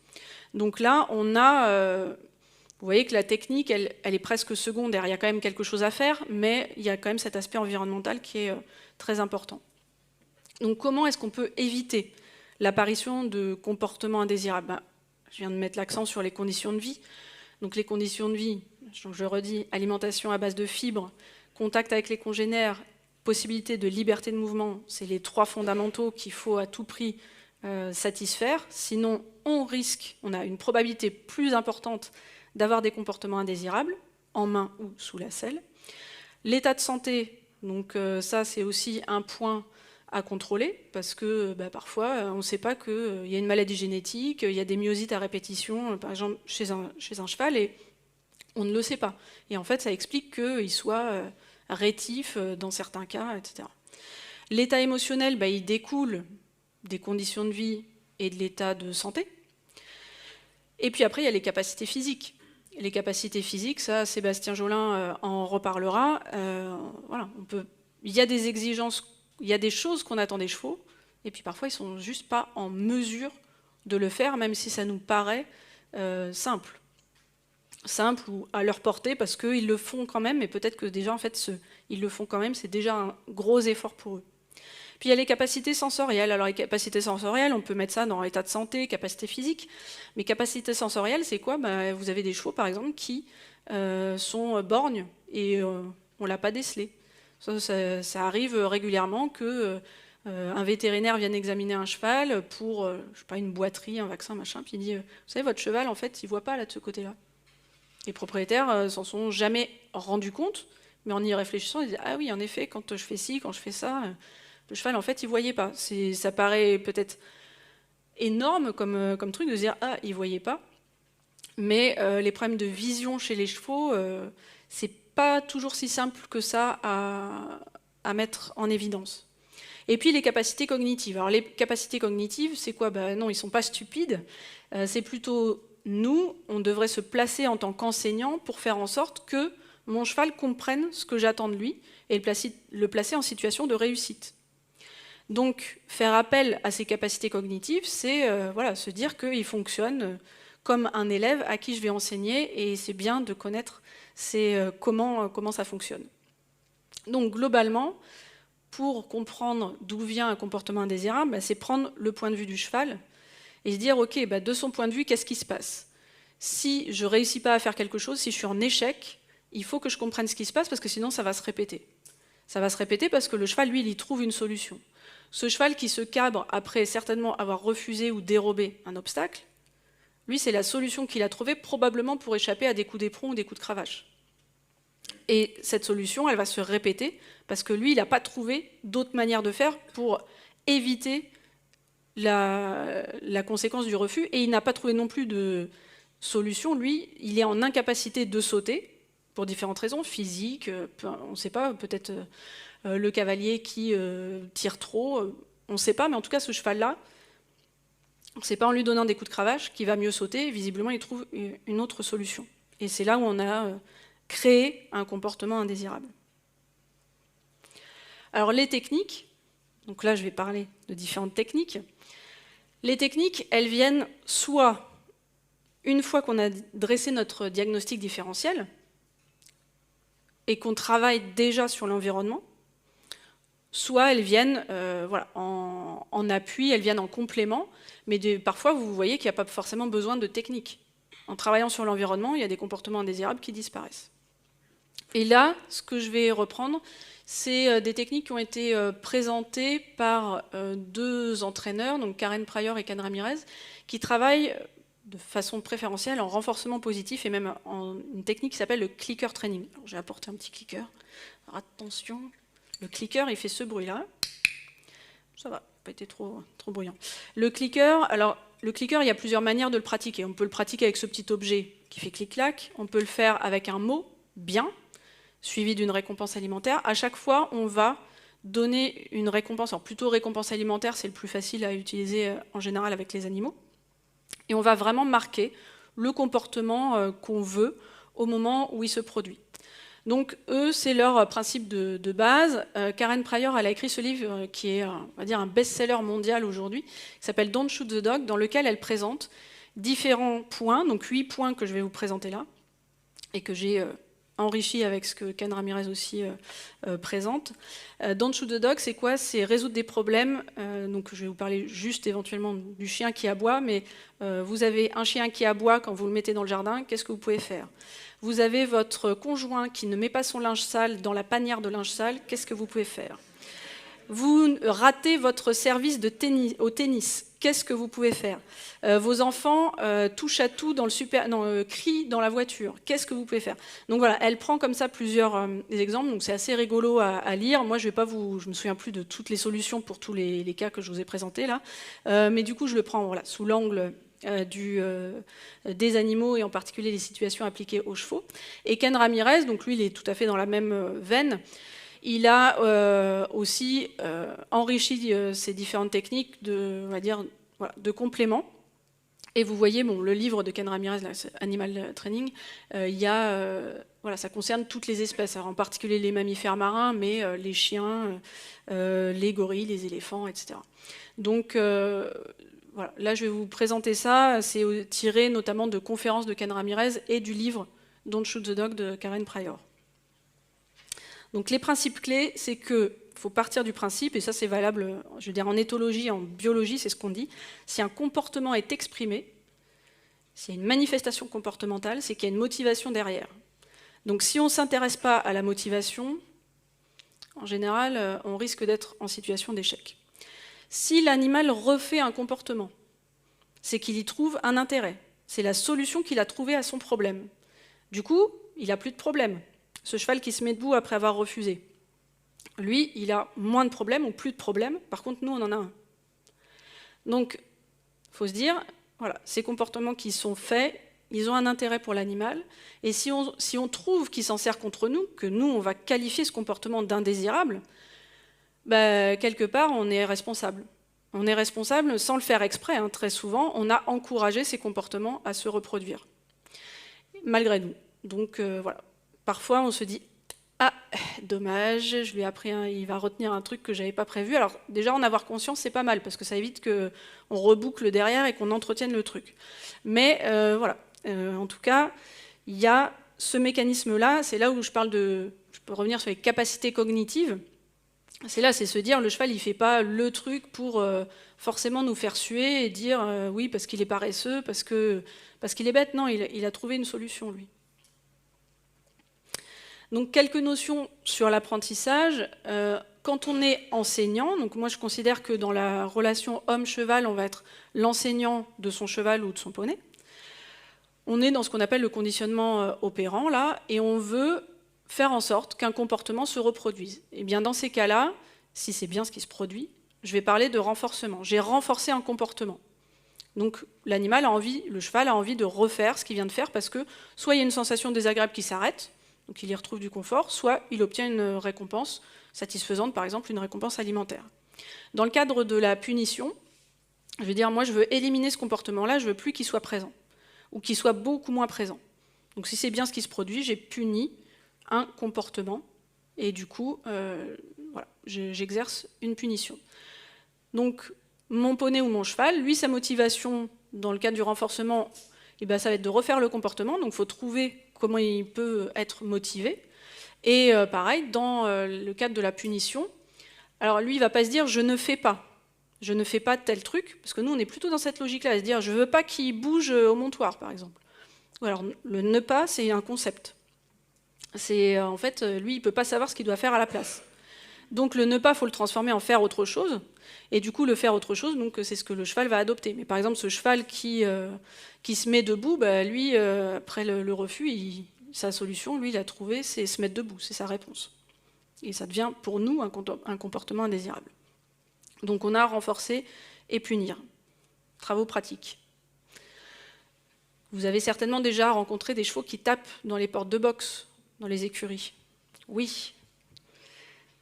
Donc là, on a... vous voyez que la technique, elle est presque secondaire. Il y a quand même quelque chose à faire, mais il y a quand même cet aspect environnemental qui est très important. Donc comment est-ce qu'on peut éviter l'apparition de comportements indésirables? Je viens de mettre l'accent sur les conditions de vie. Donc les conditions de vie, je redis, alimentation à base de fibres, contact avec les congénères, possibilité de liberté de mouvement, c'est les 3 fondamentaux qu'il faut à tout prix satisfaire. Sinon, on a une probabilité plus importante d'avoir des comportements indésirables, en main ou sous la selle. L'état de santé, donc ça c'est aussi un point à contrôler, parce que parfois on ne sait pas qu'il y a une maladie génétique, il y a des myosites à répétition, par exemple chez un cheval, et on ne le sait pas. Et en fait ça explique qu'il soit rétif dans certains cas, etc. L'état émotionnel, il découle des conditions de vie et de l'état de santé. Et puis après il y a les capacités physiques. Les capacités physiques, ça, Sébastien Jolin en reparlera. Il y a des exigences, il y a des choses qu'on attend des chevaux, et puis parfois ils ne sont juste pas en mesure de le faire, même si ça nous paraît simple ou à leur portée, parce qu'ils le font quand même, mais peut-être que déjà, en fait, ils le font quand même, c'est déjà un gros effort pour eux. Puis il y a les capacités sensorielles. Alors les capacités sensorielles, on peut mettre ça dans l'état de santé, capacité physique. Mais capacité sensorielle, c'est quoi? Vous avez des chevaux, par exemple, qui sont borgnes et on ne l'a pas décelé. Ça arrive régulièrement que un vétérinaire vienne examiner un cheval pour, je sais pas, une boiterie, un vaccin, machin, puis il dit, vous savez, votre cheval, en fait, il ne voit pas là de ce côté-là. Les propriétaires s'en sont jamais rendus compte, mais en y réfléchissant, ils disent, ah oui, en effet, quand je fais ci, quand je fais ça, le cheval, en fait, il ne voyait pas. Ça paraît peut-être énorme comme truc de se dire, ah, il ne voyait pas. Mais les problèmes de vision chez les chevaux, c'est pas toujours si simple que ça à mettre en évidence. Et puis les capacités cognitives. Alors les capacités cognitives, c'est quoi? Non, ils ne sont pas stupides. C'est plutôt nous, on devrait se placer en tant qu'enseignant pour faire en sorte que mon cheval comprenne ce que j'attends de lui et le placer en situation de réussite. Donc faire appel à ces capacités cognitives, c'est voilà, se dire qu'il fonctionne comme un élève à qui je vais enseigner, et c'est bien de connaître comment ça fonctionne. Donc globalement, pour comprendre d'où vient un comportement indésirable, c'est prendre le point de vue du cheval et se dire, ok, de son point de vue, qu'est-ce qui se passe? Si je ne réussis pas à faire quelque chose, si je suis en échec, il faut que je comprenne ce qui se passe, parce que sinon ça va se répéter. Ça va se répéter parce que le cheval, lui, il y trouve une solution. Ce cheval qui se cabre après certainement avoir refusé ou dérobé un obstacle, lui, c'est la solution qu'il a trouvée, probablement pour échapper à des coups d'éperon ou des coups de cravache. Et cette solution, elle va se répéter, parce que lui, il n'a pas trouvé d'autre manière de faire pour éviter la conséquence du refus, et il n'a pas trouvé non plus de solution. Lui, il est en incapacité de sauter, pour différentes raisons, physiques, on ne sait pas, peut-être le cavalier qui tire trop, on ne sait pas, mais en tout cas, ce cheval-là, c'est pas en lui donnant des coups de cravache qu'il va mieux sauter, visiblement il trouve une autre solution. Et c'est là où on a créé un comportement indésirable. Alors les techniques, donc là je vais parler de différentes techniques. Les techniques, elles viennent soit une fois qu'on a dressé notre diagnostic différentiel et qu'on travaille déjà sur l'environnement, soit elles viennent voilà, en appui, elles viennent en complément, mais parfois vous voyez qu'il n'y a pas forcément besoin de technique. En travaillant sur l'environnement, il y a des comportements indésirables qui disparaissent. Et là, ce que je vais reprendre, c'est des techniques qui ont été présentées par deux entraîneurs, donc Karen Pryor et Ken Ramirez, qui travaillent de façon préférentielle en renforcement positif et même en une technique qui s'appelle le clicker training. J'ai apporté un petit clicker. Alors attention, le clicker, il fait ce bruit-là. Ça va, pas été trop bruyant. Le clicker, il y a plusieurs manières de le pratiquer. On peut le pratiquer avec ce petit objet qui fait clic-clac. On peut le faire avec un mot, bien, suivi d'une récompense alimentaire. À chaque fois, on va donner une récompense. Alors plutôt récompense alimentaire, c'est le plus facile à utiliser en général avec les animaux. Et on va vraiment marquer le comportement qu'on veut au moment où il se produit. Donc eux, c'est leur principe de base. Karen Pryor, elle a écrit ce livre qui est, on va dire, un best-seller mondial aujourd'hui, qui s'appelle Don't Shoot the Dog, dans lequel elle présente différents points, donc 8 points que je vais vous présenter là, et que j'ai enrichi avec ce que Ken Ramirez aussi présente. Don't Shoot the Dog, c'est quoi? C'est résoudre des problèmes. Donc je vais vous parler juste éventuellement du chien qui aboie, mais vous avez un chien qui aboie quand vous le mettez dans le jardin, qu'est-ce que vous pouvez faire? Vous avez votre conjoint qui ne met pas son linge sale dans la panière de linge sale, qu'est-ce que vous pouvez faire? Vous ratez votre service au tennis, qu'est-ce que vous pouvez faire? Vos enfants touchent à tout crient dans la voiture, qu'est-ce que vous pouvez faire? Donc voilà, elle prend comme ça plusieurs exemples, donc c'est assez rigolo à lire. Moi, je me souviens plus de toutes les solutions pour tous les cas que je vous ai présentés là, mais du coup, je le prends voilà, sous l'angle des animaux et en particulier les situations appliquées aux chevaux. Et Ken Ramirez, donc lui, il est tout à fait dans la même veine. Il a aussi enrichi ces différentes techniques on va dire, voilà, de compléments. Et vous voyez, bon, le livre de Ken Ramirez, là, Animal Training, voilà, ça concerne toutes les espèces, alors en particulier les mammifères marins, mais les chiens, les gorilles, les éléphants, etc. Donc voilà, là je vais vous présenter ça, c'est tiré notamment de conférences de Ken Ramirez et du livre Don't Shoot the Dog de Karen Pryor. Donc les principes clés, c'est qu'il faut partir du principe, et ça c'est valable, je veux dire en éthologie, en biologie, c'est ce qu'on dit, si un comportement est exprimé, s'il y a une manifestation comportementale, c'est qu'il y a une motivation derrière. Donc si on ne s'intéresse pas à la motivation, en général, on risque d'être en situation d'échec. Si l'animal refait un comportement, c'est qu'il y trouve un intérêt. C'est la solution qu'il a trouvée à son problème. Du coup, il n'a plus de problème. Ce cheval qui se met debout après avoir refusé, lui, il a moins de problèmes ou plus de problèmes. Par contre, nous, on en a un. Donc, il faut se dire, voilà, ces comportements qui sont faits, ils ont un intérêt pour l'animal. Et si on trouve qu'il s'en sert contre nous, que nous, on va qualifier ce comportement d'indésirable, bah, quelque part, on est responsable. On est responsable sans le faire exprès. Hein, très souvent, on a encouragé ces comportements à se reproduire, malgré nous. Donc, voilà. Parfois, on se dit « Ah, dommage, je lui ai appris, il va retenir un truc que je n'avais pas prévu. » Alors, déjà, en avoir conscience, c'est pas mal, parce que ça évite qu'on reboucle derrière et qu'on entretienne le truc. Mais, voilà. En tout cas, il y a ce mécanisme-là, c'est là où je parle de... Je peux revenir sur les capacités cognitives. C'est là, c'est se dire, le cheval, il ne fait pas le truc pour forcément nous faire suer et dire oui, parce qu'il est paresseux, parce qu'il est bête. Non, il a trouvé une solution, lui. Donc, quelques notions sur l'apprentissage. Quand on est enseignant, donc moi je considère que dans la relation homme-cheval, on va être l'enseignant de son cheval ou de son poney. On est dans ce qu'on appelle le conditionnement opérant, là, et on veut faire en sorte qu'un comportement se reproduise. Et bien dans ces cas-là, si c'est bien ce qui se produit, je vais parler de renforcement. J'ai renforcé un comportement. Donc l'animal a envie, le cheval a envie de refaire ce qu'il vient de faire parce que soit il y a une sensation désagréable qui s'arrête, donc il y retrouve du confort, soit il obtient une récompense satisfaisante, par exemple une récompense alimentaire. Dans le cadre de la punition, je vais dire, moi je veux éliminer ce comportement-là, je veux plus qu'il soit présent, ou qu'il soit beaucoup moins présent. Donc si c'est bien ce qui se produit, j'ai puni un comportement, et du coup, voilà, j'exerce une punition. Donc, mon poney ou mon cheval, lui, sa motivation, dans le cadre du renforcement, eh ben, ça va être de refaire le comportement, donc il faut trouver comment il peut être motivé. Et pareil, dans le cadre de la punition, alors lui, il ne va pas se dire « je ne fais pas ». Je ne fais pas tel truc, parce que nous, on est plutôt dans cette logique-là, à se dire « je ne veux pas qu'il bouge au montoir », par exemple. Ou alors, le « ne pas », c'est un concept. C'est en fait, lui, il ne peut pas savoir ce qu'il doit faire à la place. Donc le ne pas, il faut le transformer en faire autre chose. Et du coup, le faire autre chose, c'est ce que le cheval va adopter. Mais par exemple, ce cheval qui se met debout, bah, lui, après le refus, sa solution, lui, il a trouvé, c'est se mettre debout, c'est sa réponse. Et ça devient pour nous un comportement indésirable. Donc on a renforcé et punir. Travaux pratiques. Vous avez certainement déjà rencontré des chevaux qui tapent dans les portes de boxe, dans les écuries. Oui.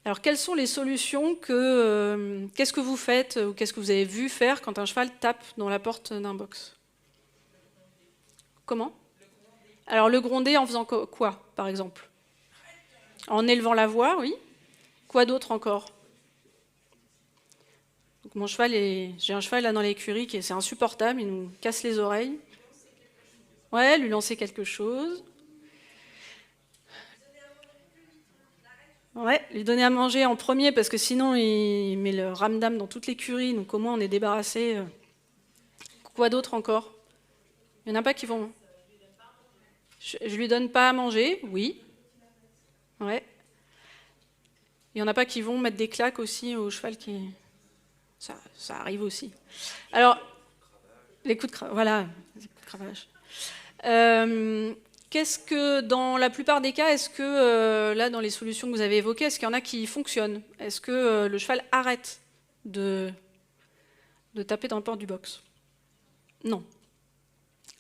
Alors, quelles sont les solutions qu'est-ce que vous faites ou qu'est-ce que vous avez vu faire quand un cheval tape dans la porte d'un box? Comment? Alors, le gronder en faisant quoi, par exemple? En élevant la voix, oui. Quoi d'autre encore? Donc, mon cheval, j'ai un cheval là dans l'écurie c'est insupportable, il nous casse les oreilles. Ouais, lui lancer quelque chose. Ouais, lui donner à manger en premier, parce que sinon il met le ramdam dans toute l'écurie, donc au moins on est débarrassé. Quoi d'autre encore? Il n'y en a pas qui vont... Je lui donne pas à manger, oui. Ouais. Il n'y en a pas qui vont mettre des claques aussi au cheval qui... Ça arrive aussi. Alors, les coups de cravache, voilà, les coups de cravache. Qu'est-ce que, dans la plupart des cas, est-ce que, là, dans les solutions que vous avez évoquées, est-ce qu'il y en a qui fonctionnent? Est-ce que le cheval arrête de taper dans la porte du box? Non.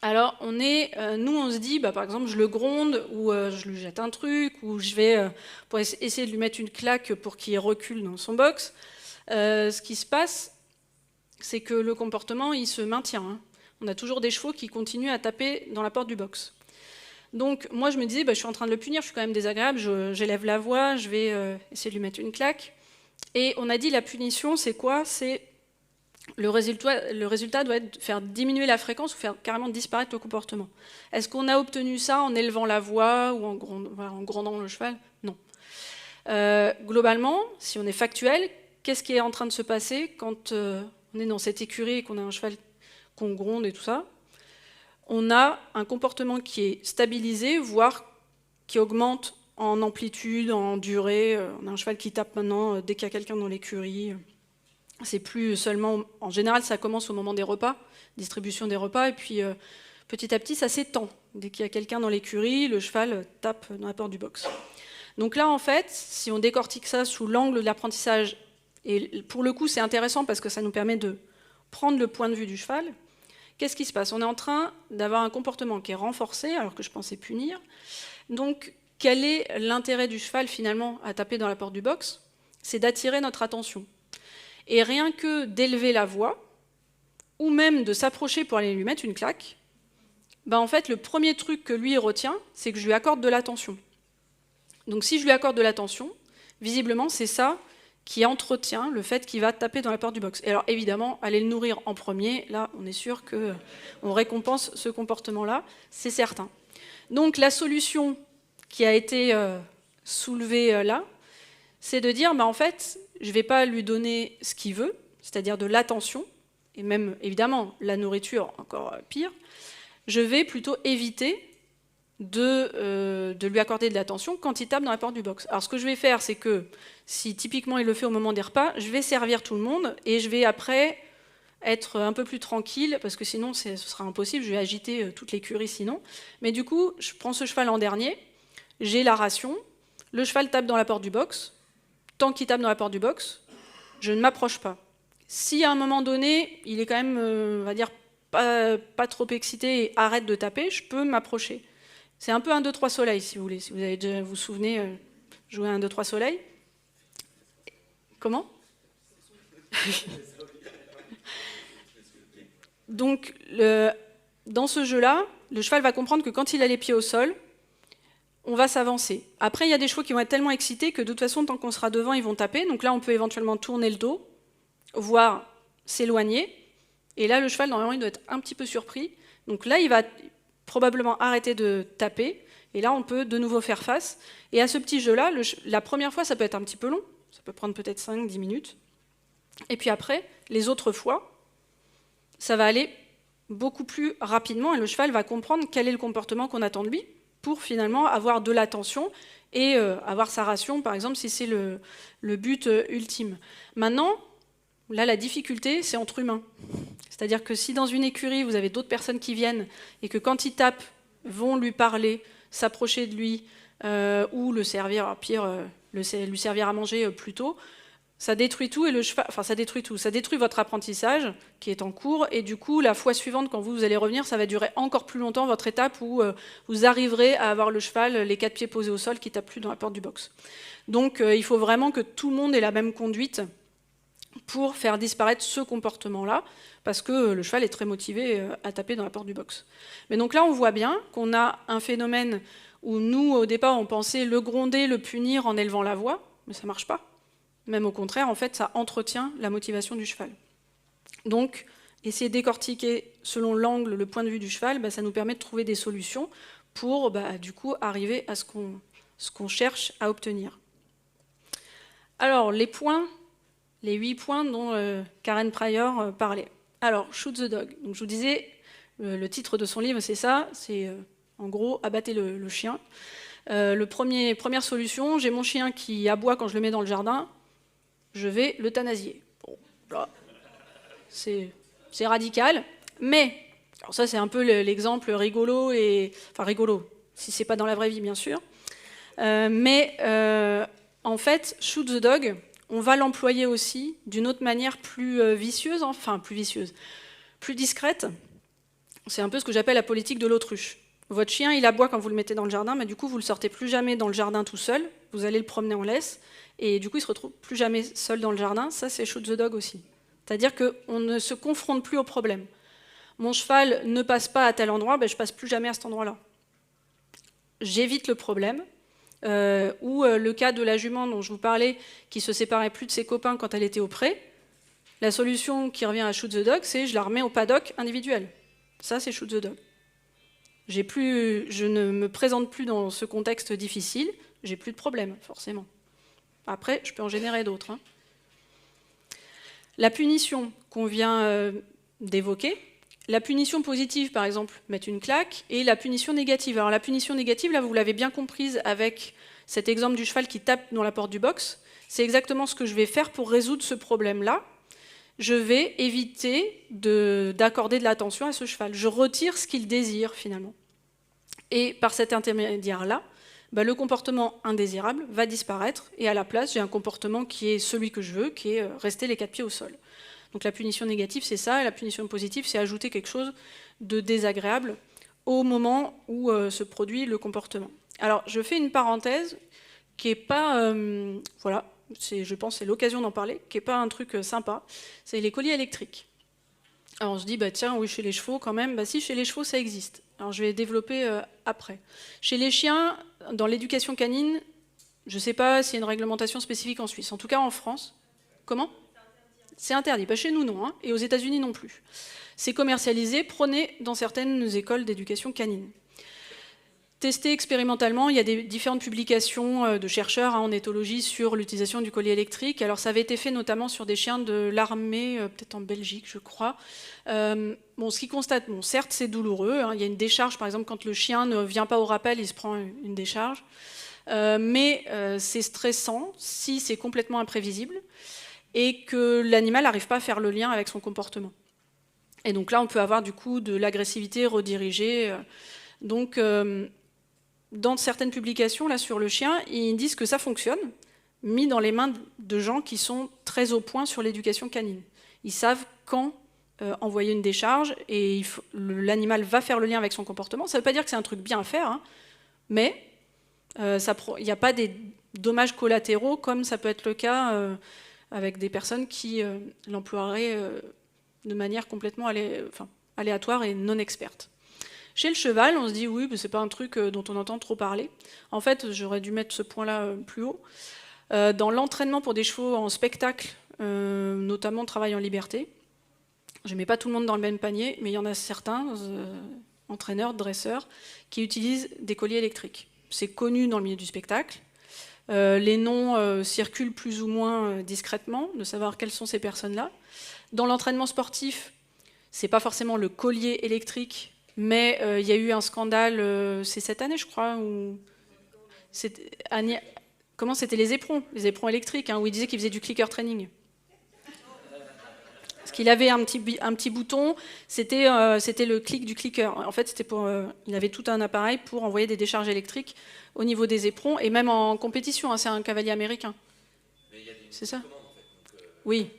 Alors, nous, on se dit, par exemple, je le gronde, ou je lui jette un truc, ou je vais, pour essayer de lui mettre une claque pour qu'il recule dans son box. Ce qui se passe, c'est que le comportement, il se maintient. Hein. On a toujours des chevaux qui continuent à taper dans la porte du box. Donc moi je me disais, je suis en train de le punir, je suis quand même désagréable, j'élève la voix, je vais essayer de lui mettre une claque. Et on a dit la punition, c'est quoi? C'est le résultat doit être de faire diminuer la fréquence ou faire carrément disparaître le comportement. Est-ce qu'on a obtenu ça en élevant la voix ou en grondant le cheval? Non. Globalement, si on est factuel, qu'est-ce qui est en train de se passer quand on est dans cette écurie et qu'on a un cheval qu'on gronde et tout ça? On a un comportement qui est stabilisé, voire qui augmente en amplitude, en durée. On a un cheval qui tape maintenant dès qu'il y a quelqu'un dans l'écurie. C'est plus seulement... En général, ça commence au moment des repas, distribution des repas, et puis petit à petit, ça s'étend. Dès qu'il y a quelqu'un dans l'écurie, le cheval tape dans la porte du box. Donc là, en fait, si on décortique ça sous l'angle de l'apprentissage, et pour le coup, c'est intéressant parce que ça nous permet de prendre le point de vue du cheval, qu'est-ce qui se passe? On est en train d'avoir un comportement qui est renforcé, alors que je pensais punir. Donc, quel est l'intérêt du cheval, finalement, à taper dans la porte du box? C'est d'attirer notre attention. Et rien que d'élever la voix, ou même de s'approcher pour aller lui mettre une claque, ben en fait, le premier truc que lui retient, c'est que je lui accorde de l'attention. Donc si je lui accorde de l'attention, visiblement, c'est ça qui entretient le fait qu'il va taper dans la porte du box. Et alors évidemment, aller le nourrir en premier, là, on est sûr qu'on récompense ce comportement-là, c'est certain. Donc la solution qui a été soulevée là, c'est de dire, en fait, je ne vais pas lui donner ce qu'il veut, c'est-à-dire de l'attention, et même, évidemment, la nourriture, encore pire, je vais plutôt éviter de lui accorder de l'attention quand il tape dans la porte du box. Alors ce que je vais faire, c'est que si typiquement il le fait au moment des repas, je vais servir tout le monde et je vais après être un peu plus tranquille, parce que sinon ce sera impossible, je vais agiter toute l'écurie sinon. Mais du coup, je prends ce cheval en dernier, j'ai la ration, le cheval tape dans la porte du box, tant qu'il tape dans la porte du box, je ne m'approche pas. Si à un moment donné, il est quand même, on va dire, pas trop excité et arrête de taper, je peux m'approcher. C'est un peu un 2-3 soleil, si vous voulez. Si vous avez déjà, vous souvenez, jouer à un 2-3 soleil. Comment? Donc, dans ce jeu-là, le cheval va comprendre que quand il a les pieds au sol, on va s'avancer. Après, il y a des chevaux qui vont être tellement excités que de toute façon, tant qu'on sera devant, ils vont taper. Donc là, on peut éventuellement tourner le dos, voire s'éloigner. Et là, le cheval, normalement, il doit être un petit peu surpris. Donc là, il va probablement arrêter de taper, et là on peut de nouveau faire face. Et à ce petit jeu-là, la première fois ça peut être un petit peu long, ça peut prendre peut-être 5-10 minutes, et puis après, les autres fois, ça va aller beaucoup plus rapidement, et le cheval va comprendre quel est le comportement qu'on attend de lui, pour finalement avoir de l'attention, et avoir sa ration, par exemple, si c'est le but ultime. Maintenant, là la difficulté, c'est entre humains. C'est-à-dire que si dans une écurie, vous avez d'autres personnes qui viennent et que quand il tape, vont lui parler, s'approcher de lui, ou le servir, pire, lui servir à manger plus tôt, ça détruit tout, et le cheval, enfin ça détruit tout, ça détruit votre apprentissage qui est en cours, et du coup, la fois suivante, quand vous allez revenir, ça va durer encore plus longtemps, votre étape où vous arriverez à avoir le cheval, les 4 pieds posés au sol, qui tape plus dans la porte du box. Donc il faut vraiment que tout le monde ait la même conduite pour faire disparaître ce comportement-là, parce que le cheval est très motivé à taper dans la porte du box. Mais donc là, on voit bien qu'on a un phénomène où nous, au départ, on pensait le gronder, le punir en élevant la voix, mais ça ne marche pas. Même au contraire, en fait, ça entretient la motivation du cheval. Donc, essayer de décortiquer selon l'angle, le point de vue du cheval, ça nous permet de trouver des solutions pour, du coup, arriver à ce qu'on cherche à obtenir. Alors, les 8 points dont Karen Pryor parlait. Alors, Shoot the Dog. Donc, je vous disais, le titre de son livre, c'est ça, c'est en gros, abattez le chien. Première solution, j'ai mon chien qui aboie quand je le mets dans le jardin, je vais l'euthanasier. Bon, là, c'est radical, mais, alors ça c'est un peu l'exemple rigolo, enfin rigolo, si c'est pas dans la vraie vie bien sûr, mais en fait, Shoot the Dog, on va l'employer aussi d'une autre manière plus vicieuse, plus discrète. C'est un peu ce que j'appelle la politique de l'autruche. Votre chien, il aboie quand vous le mettez dans le jardin, mais du coup, vous ne le sortez plus jamais dans le jardin tout seul, vous allez le promener en laisse, et du coup, il ne se retrouve plus jamais seul dans le jardin. Ça, c'est Shoot the Dog aussi. C'est-à-dire qu'on ne se confronte plus au problème. Mon cheval ne passe pas à tel endroit, je ne passe plus jamais à cet endroit-là. J'évite le problème. Ou le cas de la jument dont je vous parlais, qui se séparait plus de ses copains quand elle était au pré, la solution qui revient à Shoot the Dog, c'est je la remets au paddock individuel. Ça, c'est Shoot the Dog. Je ne me présente plus dans ce contexte difficile, j'ai plus de problème, forcément. Après, je peux en générer d'autres. La punition qu'on vient d'évoquer, La punition positive, par exemple, mettre une claque, et la punition négative. Alors la punition négative, là, vous l'avez bien comprise avec cet exemple du cheval qui tape dans la porte du box. C'est exactement ce que je vais faire pour résoudre ce problème-là. Je vais éviter d'accorder de l'attention à ce cheval. Je retire ce qu'il désire, finalement. Et par cet intermédiaire-là, le comportement indésirable va disparaître, et à la place, j'ai un comportement qui est celui que je veux, qui est rester les 4 pieds au sol. Donc la punition négative, c'est ça, et la punition positive, c'est ajouter quelque chose de désagréable au moment où se produit le comportement. Alors, je fais une parenthèse qui n'est pas... voilà, je pense que c'est l'occasion d'en parler, qui n'est pas un truc sympa, c'est les colliers électriques. Alors on se dit, tiens, oui, chez les chevaux quand même, si, chez les chevaux, ça existe. Alors je vais développer après. Chez les chiens, dans l'éducation canine, je ne sais pas s'il y a une réglementation spécifique en Suisse. En tout cas, en France. Comment ? C'est interdit. Chez nous, non. Et aux États-Unis, non plus. C'est commercialisé, prôné dans certaines écoles d'éducation canine. Testé expérimentalement, il y a différentes publications de chercheurs en éthologie sur l'utilisation du collier électrique. Alors ça avait été fait notamment sur des chiens de l'armée, peut-être en Belgique, je crois. Ce qui constate, certes c'est douloureux, il y a une décharge, par exemple, quand le chien ne vient pas au rappel, il se prend une décharge. Mais c'est stressant si c'est complètement imprévisible et que l'animal n'arrive pas à faire le lien avec son comportement. Et donc là, on peut avoir du coup de l'agressivité redirigée. Donc, dans certaines publications là, sur le chien, ils disent que ça fonctionne, mis dans les mains de gens qui sont très au point sur l'éducation canine. Ils savent quand envoyer une décharge et l'animal va faire le lien avec son comportement. Ça ne veut pas dire que c'est un truc bien à faire, mais il n'y a pas des dommages collatéraux comme ça peut être le cas avec des personnes qui l'emploieraient de manière complètement aléatoire et non experte. Chez le cheval, on se dit oui, c'est pas un truc dont on entend trop parler. En fait, j'aurais dû mettre ce point-là plus haut. Dans l'entraînement pour des chevaux en spectacle, notamment travail en liberté, je ne mets pas tout le monde dans le même panier, mais il y en a certains, entraîneurs, dresseurs, qui utilisent des colliers électriques. C'est connu dans le milieu du spectacle. Les noms circulent plus ou moins discrètement, de savoir quelles sont ces personnes-là. Dans l'entraînement sportif, c'est pas forcément le collier électrique, mais il y a eu un scandale, c'est cette année je crois, où comment c'était les éperons électriques, où il disait qu'il faisait du clicker training. Parce qu'il avait un petit bouton, c'était le clic du clicker. En fait, il avait tout un appareil pour envoyer des décharges électriques au niveau des éperons, et même en compétition, c'est un cavalier américain. Mais il y a des c'est ça commandes, en fait. Donc, oui.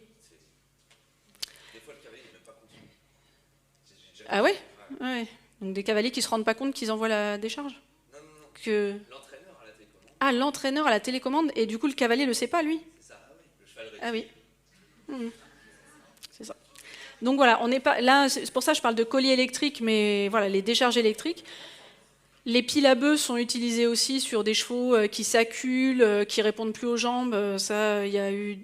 Des fois, le cavalier n'est même pas conscient. Ah ouais, ouais. Donc des cavaliers qui ne se rendent pas compte qu'ils envoient la décharge. Non. L'entraîneur à la télécommande. Ah, l'entraîneur à la télécommande, et du coup le cavalier ne le sait pas, lui. C'est ça, oui. Le cheval Ah oui. C'est ça. Donc voilà, on n'est pas là. C'est pour ça que je parle de collier électrique, mais voilà, les décharges électriques. Les piles à bœufs sont utilisées aussi sur des chevaux qui s'acculent, qui répondent plus aux jambes. Ça, il y a eu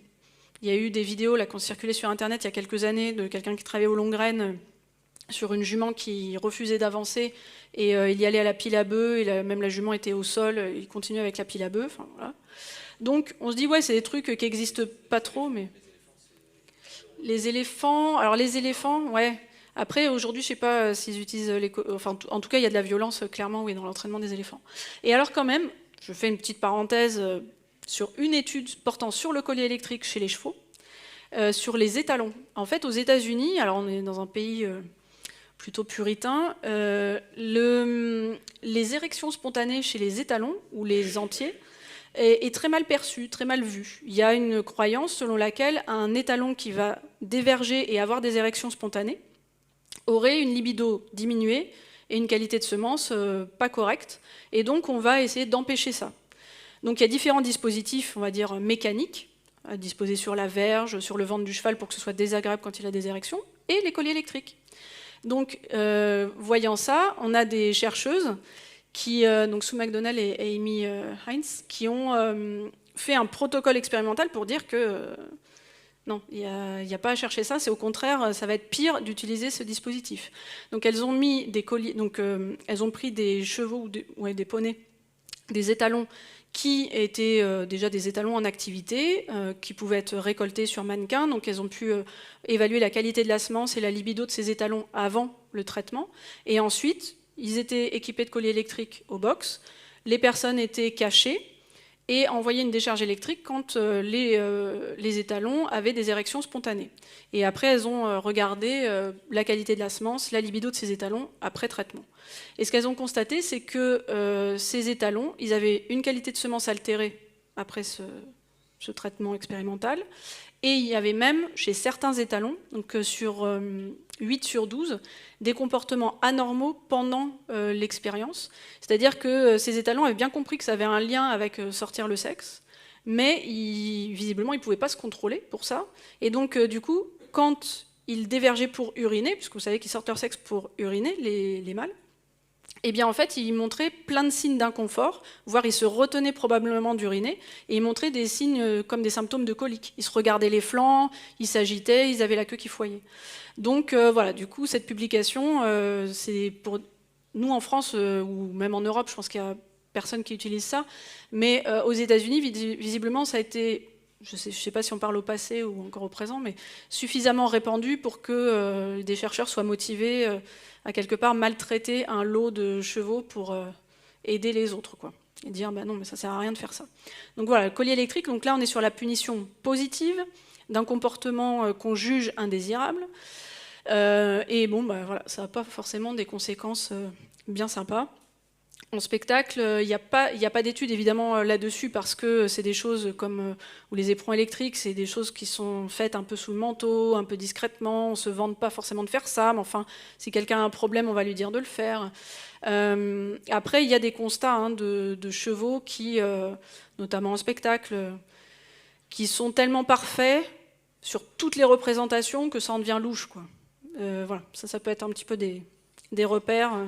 des vidéos là qui ont circulé sur Internet il y a quelques années de quelqu'un qui travaillait aux longues graines sur une jument qui refusait d'avancer, et il y allait à la pile à bœufs, et même la jument était au sol, il continuait avec la pile à bœufs. Voilà. Donc on se dit, ouais, c'est des trucs qui n'existent pas trop, mais... Les éléphants, ouais. Après, aujourd'hui, je ne sais pas s'ils utilisent en tout cas, il y a de la violence, clairement, oui, dans l'entraînement des éléphants. Et alors, quand même, je fais une petite parenthèse sur une étude portant sur le collier électrique chez les chevaux, sur les étalons. En fait, aux États-Unis, alors on est dans un pays plutôt puritain, les érections spontanées chez les étalons, ou les entiers, est très mal perçu, très mal vu. Il y a une croyance selon laquelle un étalon qui va déverger et avoir des érections spontanées aurait une libido diminuée et une qualité de semence pas correcte. Et donc on va essayer d'empêcher ça. Donc il y a différents dispositifs, on va dire mécaniques, à disposer sur la verge, sur le ventre du cheval pour que ce soit désagréable quand il a des érections, et les colliers électriques. Donc voyant ça, on a des chercheuses donc Sue McDonnell et Amy Hines, qui ont fait un protocole expérimental pour dire que non, il n'y a pas à chercher ça, c'est au contraire, ça va être pire d'utiliser ce dispositif. Donc elles ont mis des colliers, donc elles ont pris des chevaux ou des poneys des étalons qui étaient déjà des étalons en activité, qui pouvaient être récoltés sur mannequins. Donc elles ont pu évaluer la qualité de la semence et la libido de ces étalons avant le traitement. Et ensuite, ils étaient équipés de colliers électriques au box. Les personnes étaient cachées et envoyaient une décharge électrique quand les étalons avaient des érections spontanées. Et après, elles ont regardé la qualité de la semence, la libido de ces étalons après traitement. Et ce qu'elles ont constaté, c'est que ces étalons, ils avaient une qualité de semence altérée après ce traitement expérimental, et il y avait même, chez certains étalons, donc sur 8 sur 12, des comportements anormaux pendant l'expérience. C'est-à-dire que ces étalons avaient bien compris que ça avait un lien avec sortir le sexe, mais visiblement, ils ne pouvaient pas se contrôler pour ça. Et donc, du coup, quand ils dévergeaient pour uriner, puisque vous savez qu'ils sortent leur sexe pour uriner, les mâles, eh bien, en fait, ils montraient plein de signes d'inconfort, voire ils se retenaient probablement d'uriner, et ils montraient des signes comme des symptômes de colique. Ils se regardaient les flancs, ils s'agitaient, ils avaient la queue qui foyait. Donc voilà, du coup, cette publication, c'est pour nous en France, ou même en Europe, je pense qu'il y a personne qui utilise ça, mais aux États-Unis, visiblement, ça a été, je sais pas si on parle au passé ou encore au présent, mais suffisamment répandu pour que des chercheurs soient motivés à quelque part maltraiter un lot de chevaux pour aider les autres, quoi. Et dire, bah non, mais ça sert à rien de faire ça. Donc voilà, le collier électrique, donc là on est sur la punition positive d'un comportement qu'on juge indésirable. Et bon, bah voilà, ça n'a pas forcément des conséquences bien sympas. En spectacle, il n'y a pas d'études évidemment là-dessus parce que c'est des choses comme ou les éperons électriques, c'est des choses qui sont faites un peu sous le manteau, un peu discrètement, on ne se vante pas forcément de faire ça, mais enfin, si quelqu'un a un problème, on va lui dire de le faire. Après, il y a des constats de chevaux qui, notamment en spectacle, qui sont tellement parfaits sur toutes les représentations que ça en devient louche, quoi. Voilà, ça peut être un petit peu des repères,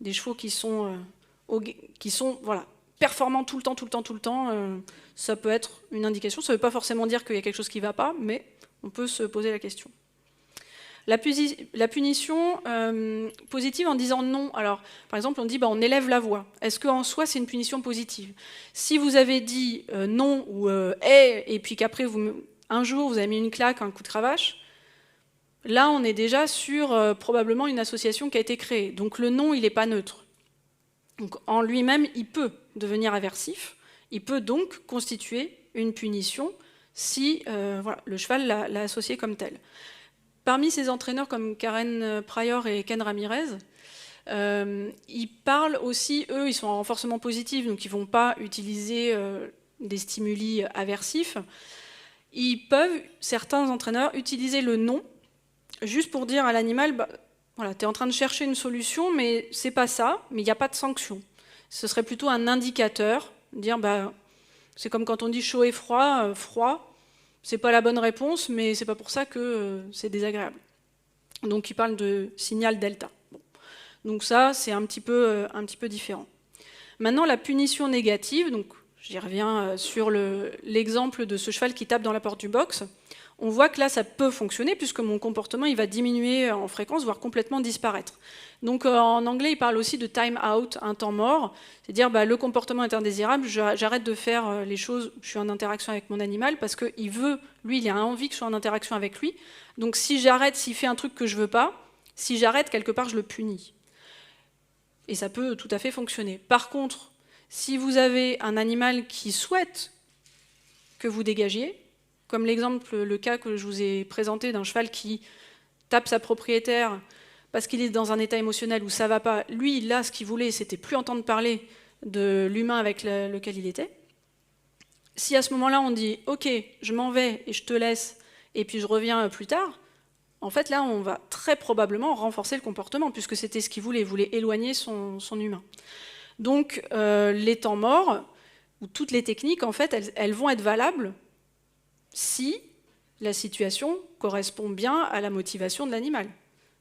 des chevaux qui sont voilà, performants tout le temps, ça peut être une indication. Ça ne veut pas forcément dire qu'il y a quelque chose qui ne va pas, mais on peut se poser la question. La punition positive en disant non. Alors, par exemple, on dit on élève la voix. Est-ce qu'en soi, c'est une punition positive? Si vous avez dit non ou et puis qu'après, un jour, vous avez mis une claque, un coup de cravache, là, on est déjà sur probablement une association qui a été créée. Donc le non, il n'est pas neutre. Donc, en lui-même, il peut devenir aversif, il peut donc constituer une punition si voilà, le cheval l'a associé comme tel. Parmi ces entraîneurs comme Karen Pryor et Ken Ramirez, ils parlent aussi, eux, ils sont en renforcement positif, donc ils ne vont pas utiliser des stimuli aversifs. Ils peuvent, certains entraîneurs, utiliser le non, juste pour dire à l'animal, voilà, tu es en train de chercher une solution, mais c'est pas ça, mais il n'y a pas de sanction. Ce serait plutôt un indicateur, dire c'est comme quand on dit chaud et froid, froid, c'est pas la bonne réponse, mais c'est pas pour ça que c'est désagréable. Donc il parle de signal delta. Bon. Donc ça, c'est un petit peu différent. Maintenant, la punition négative, donc j'y reviens sur l'exemple de ce cheval qui tape dans la porte du box. On voit que là, ça peut fonctionner puisque mon comportement, il va diminuer en fréquence, voire complètement disparaître. Donc en anglais, il parle aussi de time out, un temps mort, c'est-à-dire le comportement est indésirable, j'arrête de faire les choses, je suis en interaction avec mon animal parce qu'il veut, lui, il a envie que je sois en interaction avec lui. Donc si j'arrête, s'il fait un truc que je veux pas, si j'arrête, quelque part, je le punis. Et ça peut tout à fait fonctionner. Par contre, si vous avez un animal qui souhaite que vous dégagiez, comme l'exemple, le cas que je vous ai présenté d'un cheval qui tape sa propriétaire parce qu'il est dans un état émotionnel où ça ne va pas. Lui, là, ce qu'il voulait, c'était plus entendre parler de l'humain avec lequel il était. Si à ce moment-là, on dit « Ok, je m'en vais et je te laisse, et puis je reviens plus tard », en fait, là, on va très probablement renforcer le comportement, puisque c'était ce qu'il voulait. Il voulait éloigner son humain. Donc, les temps morts, ou toutes les techniques, en fait, elles vont être valables si la situation correspond bien à la motivation de l'animal.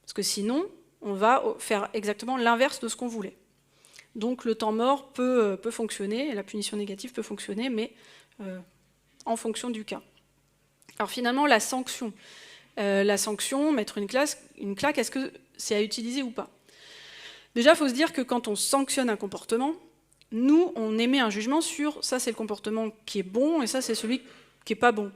Parce que sinon, on va faire exactement l'inverse de ce qu'on voulait. Donc le temps mort peut fonctionner, la punition négative peut fonctionner, mais en fonction du cas. Alors finalement, la sanction, mettre une claque, est-ce que c'est à utiliser ou pas? Déjà, il faut se dire que quand on sanctionne un comportement, nous, on émet un jugement sur ça, c'est le comportement qui est bon et ça, c'est celui qui n'est pas bon.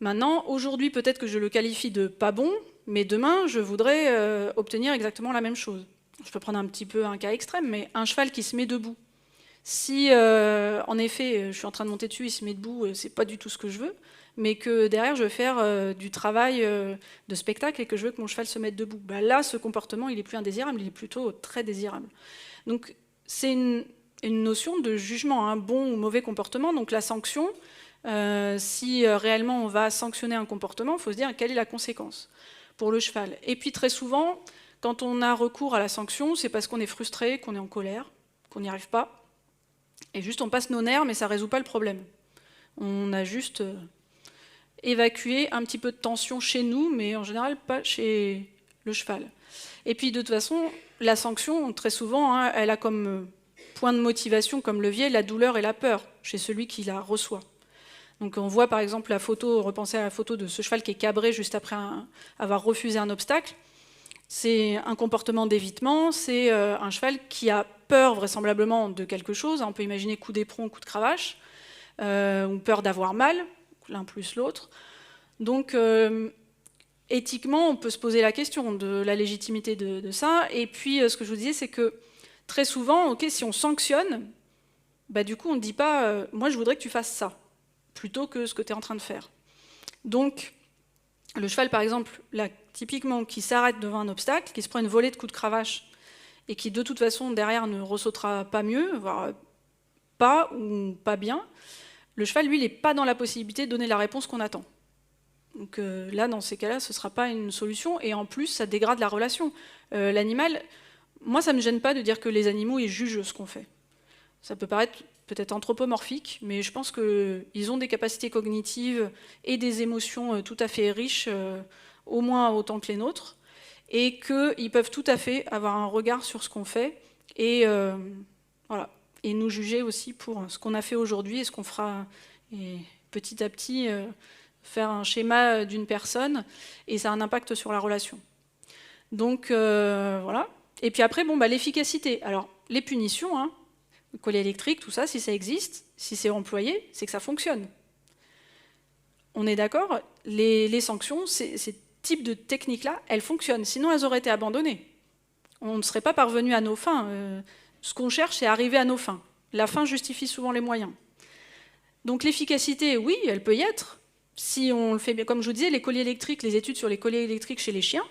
Maintenant, aujourd'hui, peut-être que je le qualifie de pas bon, mais demain, je voudrais obtenir exactement la même chose. Je peux prendre un petit peu un cas extrême, mais un cheval qui se met debout. Si, en effet, je suis en train de monter dessus, il se met debout, c'est pas du tout ce que je veux, mais que derrière, je veux faire du travail de spectacle et que je veux que mon cheval se mette debout. Bah là, ce comportement, il est plus indésirable, il est plutôt très désirable. Donc, c'est une notion de jugement, hein, bon ou mauvais comportement. Donc, la sanction, si réellement on va sanctionner un comportement, il faut se dire quelle est la conséquence pour le cheval. Et puis, très souvent, quand on a recours à la sanction, c'est parce qu'on est frustré, qu'on est en colère, qu'on n'y arrive pas. Et juste, on passe nos nerfs, mais ça ne résout pas le problème. On a juste évacué un petit peu de tension chez nous, mais en général, pas chez le cheval. Et puis, de toute façon, la sanction, très souvent, hein, elle a comme point de motivation, comme levier, la douleur et la peur chez celui qui la reçoit. Donc, on voit, par exemple, la photo, repensez à la photo de ce cheval qui est cabré juste après avoir refusé un obstacle. C'est un comportement d'évitement, c'est un cheval qui a peur vraisemblablement de quelque chose. On peut imaginer coup d'éperon, coup de cravache, ou peur d'avoir mal, l'un plus l'autre. Donc, éthiquement, on peut se poser la question de la légitimité de ça. Et puis, ce que je vous disais, c'est que très souvent, si on sanctionne, bah, du coup, on ne dit pas « moi, je voudrais que tu fasses ça », plutôt que ce que tu es en train de faire. Donc, le cheval, par exemple, là, typiquement, qui s'arrête devant un obstacle, qui se prend une volée de coups de cravache, et qui, de toute façon, derrière, ne ressautera pas mieux, voire pas ou pas bien, le cheval, lui, il n'est pas dans la possibilité de donner la réponse qu'on attend. Donc là, dans ces cas-là, ce ne sera pas une solution, et en plus, ça dégrade la relation. L'animal, moi, ça ne me gêne pas de dire que les animaux, ils jugent ce qu'on fait. Ça peut paraître peut-être anthropomorphique, mais je pense qu'ils ont des capacités cognitives et des émotions tout à fait riches, au moins autant que les nôtres, et qu'ils peuvent tout à fait avoir un regard sur ce qu'on fait, et, voilà, et nous juger aussi pour ce qu'on a fait aujourd'hui et ce qu'on fera, et petit à petit faire un schéma d'une personne, et ça a un impact sur la relation. Donc voilà. Et puis après, bon, bah, l'efficacité. Alors, les punitions, hein, le collier électrique, tout ça, si ça existe, si c'est employé, c'est que ça fonctionne. On est d'accord, les sanctions, ces types de techniques-là, elles fonctionnent, sinon elles auraient été abandonnées. On ne serait pas parvenu à nos fins. Ce qu'on cherche, c'est arriver à nos fins. La fin justifie souvent les moyens. Donc l'efficacité, oui, elle peut y être. Si on le fait bien, comme je vous disais, les colliers électriques, les études sur les colliers électriques chez les chiens,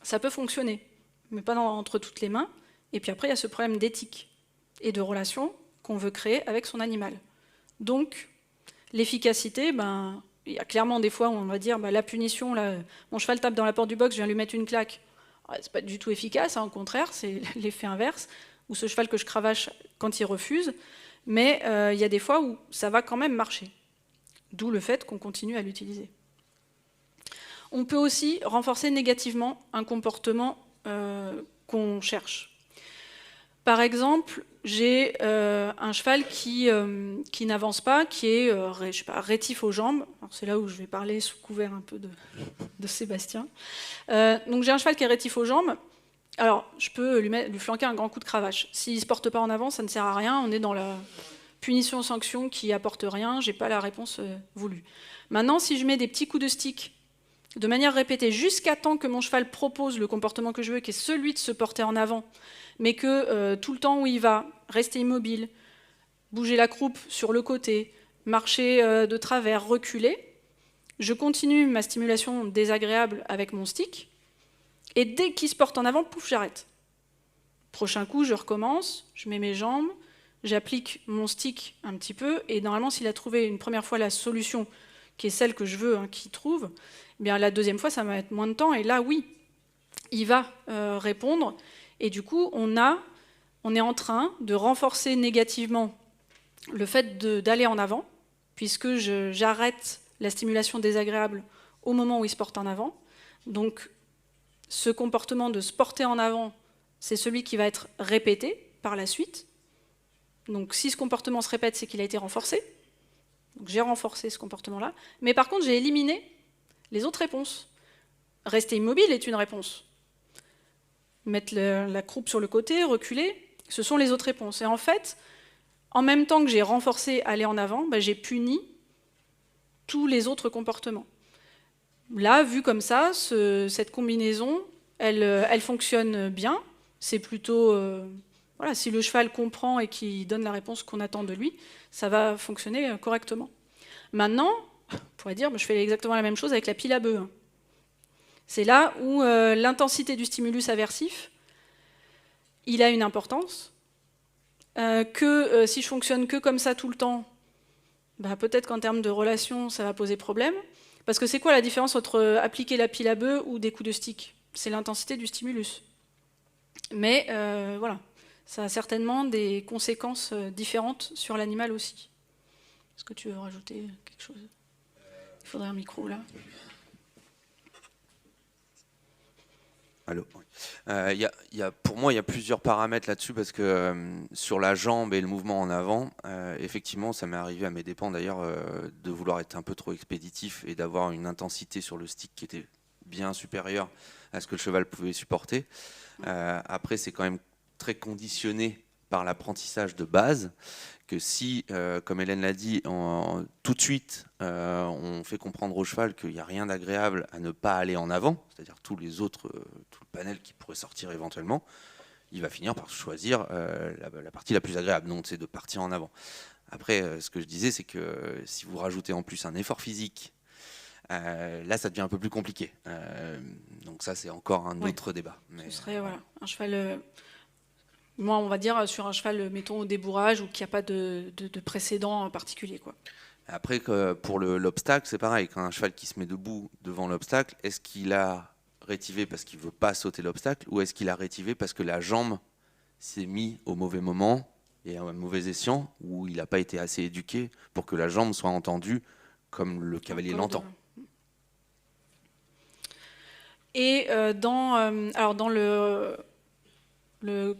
ça peut fonctionner, mais pas entre toutes les mains. Et puis après, il y a ce problème d'éthique et de relation qu'on veut créer avec son animal. Donc, l'efficacité, ben, il y a clairement des fois où on va dire bah, la punition, là, mon cheval tape dans la porte du box, je viens lui mettre une claque. C'est pas du tout efficace, hein, au contraire, c'est l'effet inverse, ou ce cheval que je cravache quand il refuse, mais il y a des fois où ça va quand même marcher. D'où le fait qu'on continue à l'utiliser. On peut aussi renforcer négativement un comportement qu'on cherche. Par exemple, j'ai un cheval qui n'avance pas, qui est je sais pas, rétif aux jambes. C'est là où je vais parler sous couvert un peu de Sébastien. Donc j'ai un cheval qui est rétif aux jambes. Alors, je peux lui flanquer un grand coup de cravache. S'il ne se porte pas en avant, ça ne sert à rien. On est dans la punition-sanction qui apporte rien. Je n'ai pas la réponse voulue. Maintenant, si je mets des petits coups de stick de manière répétée jusqu'à temps que mon cheval propose le comportement que je veux, qui est celui de se porter en avant, mais que tout le temps où il va rester immobile, bouger la croupe sur le côté, marcher de travers, reculer, je continue ma stimulation désagréable avec mon stick, et dès qu'il se porte en avant, pouf, j'arrête. Prochain coup, je recommence, je mets mes jambes, j'applique mon stick un petit peu, et normalement, s'il a trouvé une première fois la solution, qui est celle que je veux qu'il trouve, eh bien, la deuxième fois, ça va mettre moins de temps, et là, oui, il va répondre. Et du coup, on est en train de renforcer négativement le fait d'aller en avant, puisque j'arrête la stimulation désagréable au moment où il se porte en avant. Donc, ce comportement de se porter en avant, c'est celui qui va être répété par la suite. Donc, si ce comportement se répète, c'est qu'il a été renforcé. Donc, j'ai renforcé ce comportement-là. Mais par contre, j'ai éliminé les autres réponses. Rester immobile est une réponse. Mettre la croupe sur le côté, reculer, Ce sont les autres réponses. Et en fait, en même temps que j'ai renforcé aller en avant, j'ai puni tous les autres comportements. Là, vu comme ça, cette combinaison, elle fonctionne bien. C'est plutôt... voilà, si le cheval comprend et qu'il donne la réponse qu'on attend de lui, ça va fonctionner correctement. Maintenant, on pourrait dire, je fais exactement la même chose avec la pile à bœufs. C'est là où l'intensité du stimulus aversif, il a une importance, si je fonctionne que comme ça tout le temps, peut-être qu'en termes de relation, ça va poser problème. Parce que c'est quoi la différence entre appliquer la pile à bœufs ou des coups de stick? C'est l'intensité du stimulus. Mais voilà, ça a certainement des conséquences différentes sur l'animal aussi. Est-ce que tu veux rajouter quelque chose? Il faudrait un micro là. Allô. Pour moi, il y a plusieurs paramètres là-dessus parce que sur la jambe et le mouvement en avant, effectivement, ça m'est arrivé à mes dépens d'ailleurs de vouloir être un peu trop expéditif et d'avoir une intensité sur le stick qui était bien supérieure à ce que le cheval pouvait supporter. Après, c'est quand même très conditionné par l'apprentissage de base, que si, comme Hélène l'a dit, tout de suite, on fait comprendre au cheval qu'il n'y a rien d'agréable à ne pas aller en avant, c'est-à-dire tous les autres, tout le panel qui pourrait sortir éventuellement, il va finir par choisir la partie la plus agréable, donc c'est de partir en avant. Après, ce que je disais, c'est que si vous rajoutez en plus un effort physique, là, ça devient un peu plus compliqué. Donc ça, c'est encore un autre débat. Mais, ce serait voilà, un cheval... Moi, on va dire sur un cheval, mettons, au débourrage ou qu'il n'y a pas de précédent particulier, quoi. Après, pour l'obstacle, c'est pareil. Quand un cheval qui se met debout devant l'obstacle, est-ce qu'il a rétivé parce qu'il ne veut pas sauter l'obstacle ou est-ce qu'il a rétivé parce que la jambe s'est mise au mauvais moment et à un mauvais escient ou il n'a pas été assez éduqué pour que la jambe soit entendue comme le cavalier l'entend? Et dans le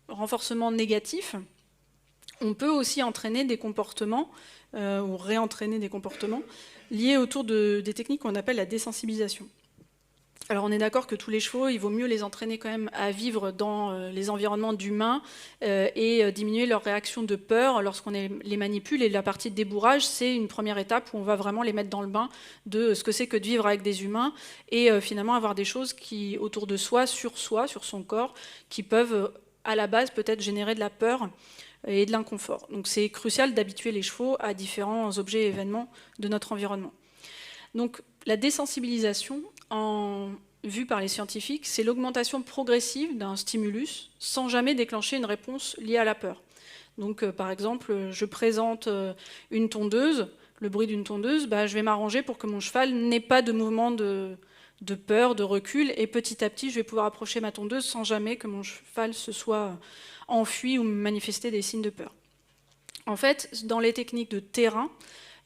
renforcement négatif, on peut aussi entraîner des comportements ou réentraîner des comportements liés autour des techniques qu'on appelle la désensibilisation. Alors on est d'accord que tous les chevaux, il vaut mieux les entraîner quand même à vivre dans les environnements d'humains et diminuer leur réaction de peur lorsqu'on les manipule. Et la partie de débourrage, c'est une première étape où on va vraiment les mettre dans le bain de ce que c'est que de vivre avec des humains et finalement avoir des choses qui, autour de soi, sur son corps, qui peuvent à la base peut-être générer de la peur et de l'inconfort. Donc c'est crucial d'habituer les chevaux à différents objets et événements de notre environnement. Donc la désensibilisation, vue par les scientifiques, c'est l'augmentation progressive d'un stimulus sans jamais déclencher une réponse liée à la peur. Donc par exemple, je présente une tondeuse, le bruit d'une tondeuse, je vais m'arranger pour que mon cheval n'ait pas de mouvement de peur, de recul, et petit à petit, je vais pouvoir approcher ma tondeuse sans jamais que mon cheval se soit enfui ou manifester des signes de peur. En fait, dans les techniques de terrain,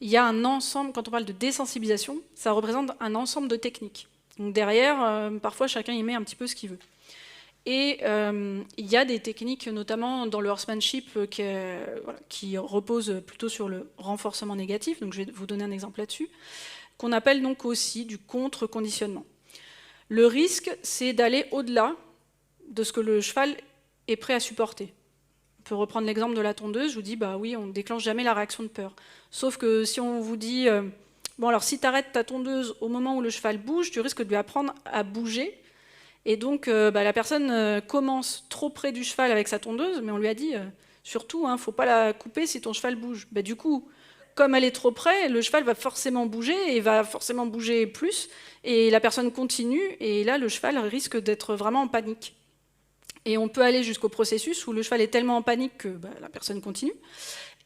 il y a un ensemble, quand on parle de désensibilisation, ça représente un ensemble de techniques. Donc derrière, parfois, chacun y met un petit peu ce qu'il veut. Et il y a des techniques, notamment dans le horsemanship, qui reposent plutôt sur le renforcement négatif, donc je vais vous donner un exemple là-dessus, qu'on appelle donc aussi du contre-conditionnement. Le risque, c'est d'aller au-delà de ce que le cheval est prêt à supporter. On peut reprendre l'exemple de la tondeuse, je vous dis, oui, on ne déclenche jamais la réaction de peur. Sauf que si on vous dit, alors si tu arrêtes ta tondeuse au moment où le cheval bouge, tu risques de lui apprendre à bouger. Et donc, la personne commence trop près du cheval avec sa tondeuse, mais on lui a dit, surtout, il ne faut pas la couper si ton cheval bouge. Du coup, comme elle est trop près, le cheval va forcément bouger, et va forcément bouger plus, et la personne continue, et là, le cheval risque d'être vraiment en panique. Et on peut aller jusqu'au processus où le cheval est tellement en panique que la personne continue.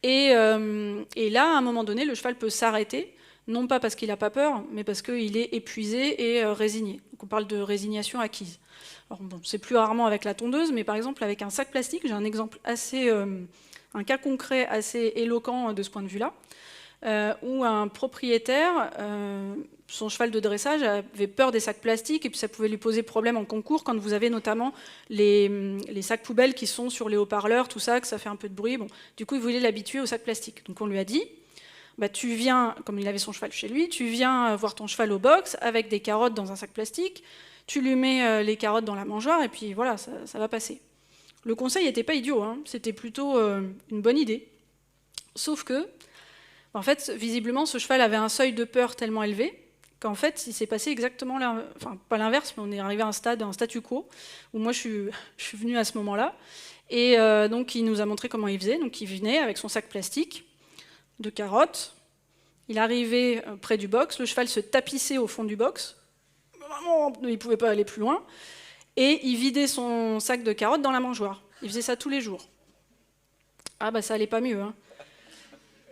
Et là, à un moment donné, le cheval peut s'arrêter, non pas parce qu'il n'a pas peur, mais parce qu'il est épuisé et résigné. Donc on parle de résignation acquise. Alors c'est plus rarement avec la tondeuse, mais par exemple avec un sac plastique, j'ai un exemple un cas concret assez éloquent de ce point de vue-là, où un propriétaire, son cheval de dressage avait peur des sacs plastiques et puis ça pouvait lui poser problème en concours quand vous avez notamment les sacs poubelles qui sont sur les haut-parleurs, tout ça, que ça fait un peu de bruit. Du coup, il voulait l'habituer aux sacs plastiques. Donc on lui a dit, tu viens, comme il avait son cheval chez lui, tu viens voir ton cheval au box avec des carottes dans un sac plastique, tu lui mets les carottes dans la mangeoire et puis voilà, ça va passer. Le conseil n'était pas idiot, hein, c'était plutôt une bonne idée. Sauf que, en fait, visiblement, ce cheval avait un seuil de peur tellement élevé qu'en fait, il s'est passé exactement, enfin, pas l'inverse, mais on est arrivé à un statu quo, où moi, je suis venue à ce moment-là. Et donc, il nous a montré comment il faisait. Donc, il venait avec son sac plastique de carottes. Il arrivait près du box. Le cheval se tapissait au fond du box. Vraiment, il ne pouvait pas aller plus loin. Et il vidait son sac de carottes dans la mangeoire. Il faisait ça tous les jours. Ah, bah, ça allait pas mieux, hein.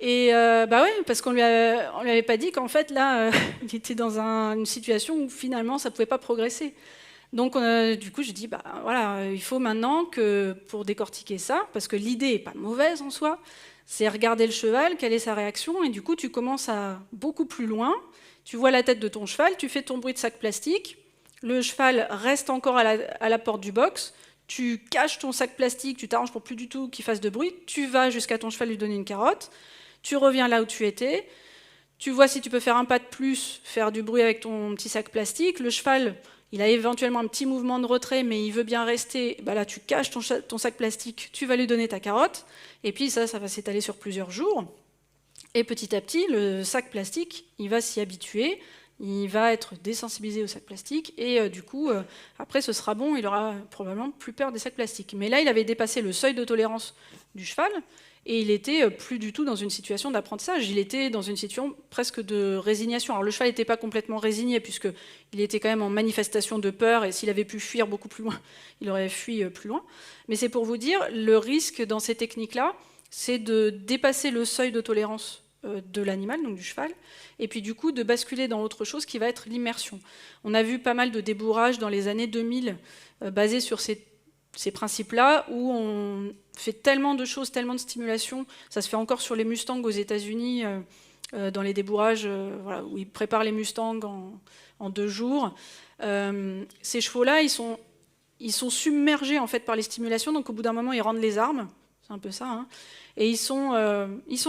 Et bah ouais, parce qu'on lui avait pas dit qu'en fait, là, il était dans une situation où finalement, ça pouvait pas progresser. Donc, du coup, je dis, bah voilà, il faut maintenant que, pour décortiquer ça, parce que l'idée est pas mauvaise en soi, c'est regarder le cheval, quelle est sa réaction, et du coup, tu commences à beaucoup plus loin, tu vois la tête de ton cheval, tu fais ton bruit de sac plastique, le cheval reste encore à la porte du box, tu caches ton sac plastique, tu t'arranges pour plus du tout qu'il fasse de bruit, tu vas jusqu'à ton cheval lui donner une carotte, tu reviens là où tu étais, tu vois si tu peux faire un pas de plus, faire du bruit avec ton petit sac plastique, le cheval, il a éventuellement un petit mouvement de retrait, mais il veut bien rester, bah là tu caches ton sac plastique, tu vas lui donner ta carotte, et puis ça va s'étaler sur plusieurs jours, et petit à petit, le sac plastique, il va s'y habituer, il va être désensibilisé au sac plastique, et du coup, après ce sera bon, il aura probablement plus peur des sacs plastiques. Mais là, il avait dépassé le seuil de tolérance du cheval, et il était plus du tout dans une situation d'apprentissage, il était dans une situation presque de résignation. Alors le cheval n'était pas complètement résigné, puisqu'il était quand même en manifestation de peur, et s'il avait pu fuir beaucoup plus loin, il aurait fui plus loin. Mais c'est pour vous dire, le risque dans ces techniques-là, c'est de dépasser le seuil de tolérance de l'animal, donc du cheval, et puis du coup de basculer dans autre chose qui va être l'immersion. On a vu pas mal de débourrages dans les années 2000 basés sur ces principes-là, où on fait tellement de choses, tellement de stimulation. Ça se fait encore sur les Mustangs aux États-Unis, dans les débourrages voilà, où ils préparent les Mustangs en 2 jours. Ces chevaux-là, ils sont submergés en fait, par les stimulations, donc au bout d'un moment, ils rendent les armes. C'est un peu ça. Hein. Et ils sont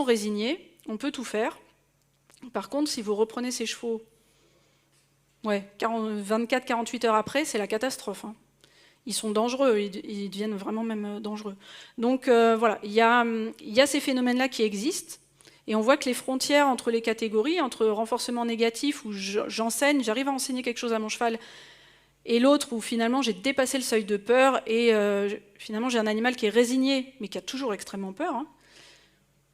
résignés. On peut tout faire. Par contre, si vous reprenez ces chevaux 24-48 heures après, c'est la catastrophe. Hein. Ils sont dangereux, ils deviennent vraiment même dangereux. Donc voilà, il y a ces phénomènes-là qui existent, et on voit que les frontières entre les catégories, entre renforcement négatif, où j'arrive à enseigner quelque chose à mon cheval, et l'autre où finalement j'ai dépassé le seuil de peur, et finalement j'ai un animal qui est résigné, mais qui a toujours extrêmement peur, hein,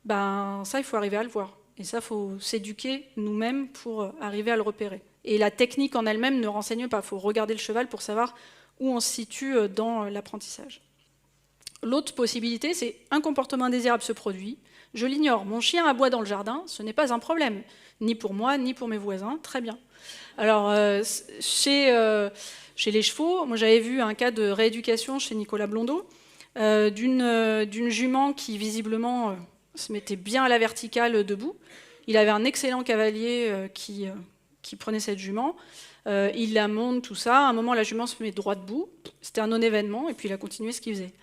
ben ça il faut arriver à le voir. Et ça, il faut s'éduquer nous-mêmes pour arriver à le repérer. Et la technique en elle-même ne renseigne pas, il faut regarder le cheval pour savoir où on se situe dans l'apprentissage. L'autre possibilité, c'est un comportement indésirable se produit, je l'ignore, mon chien aboie dans le jardin, ce n'est pas un problème, ni pour moi, ni pour mes voisins, très bien. Alors, chez les chevaux, moi j'avais vu un cas de rééducation chez Nicolas Blondeau, d'une jument qui visiblement se mettait bien à la verticale debout. Il avait un excellent cavalier qui prenait cette jument. Il la monte, tout ça. À un moment, la jument se met droit debout. C'était un non-événement, et puis il a continué ce qu'il faisait.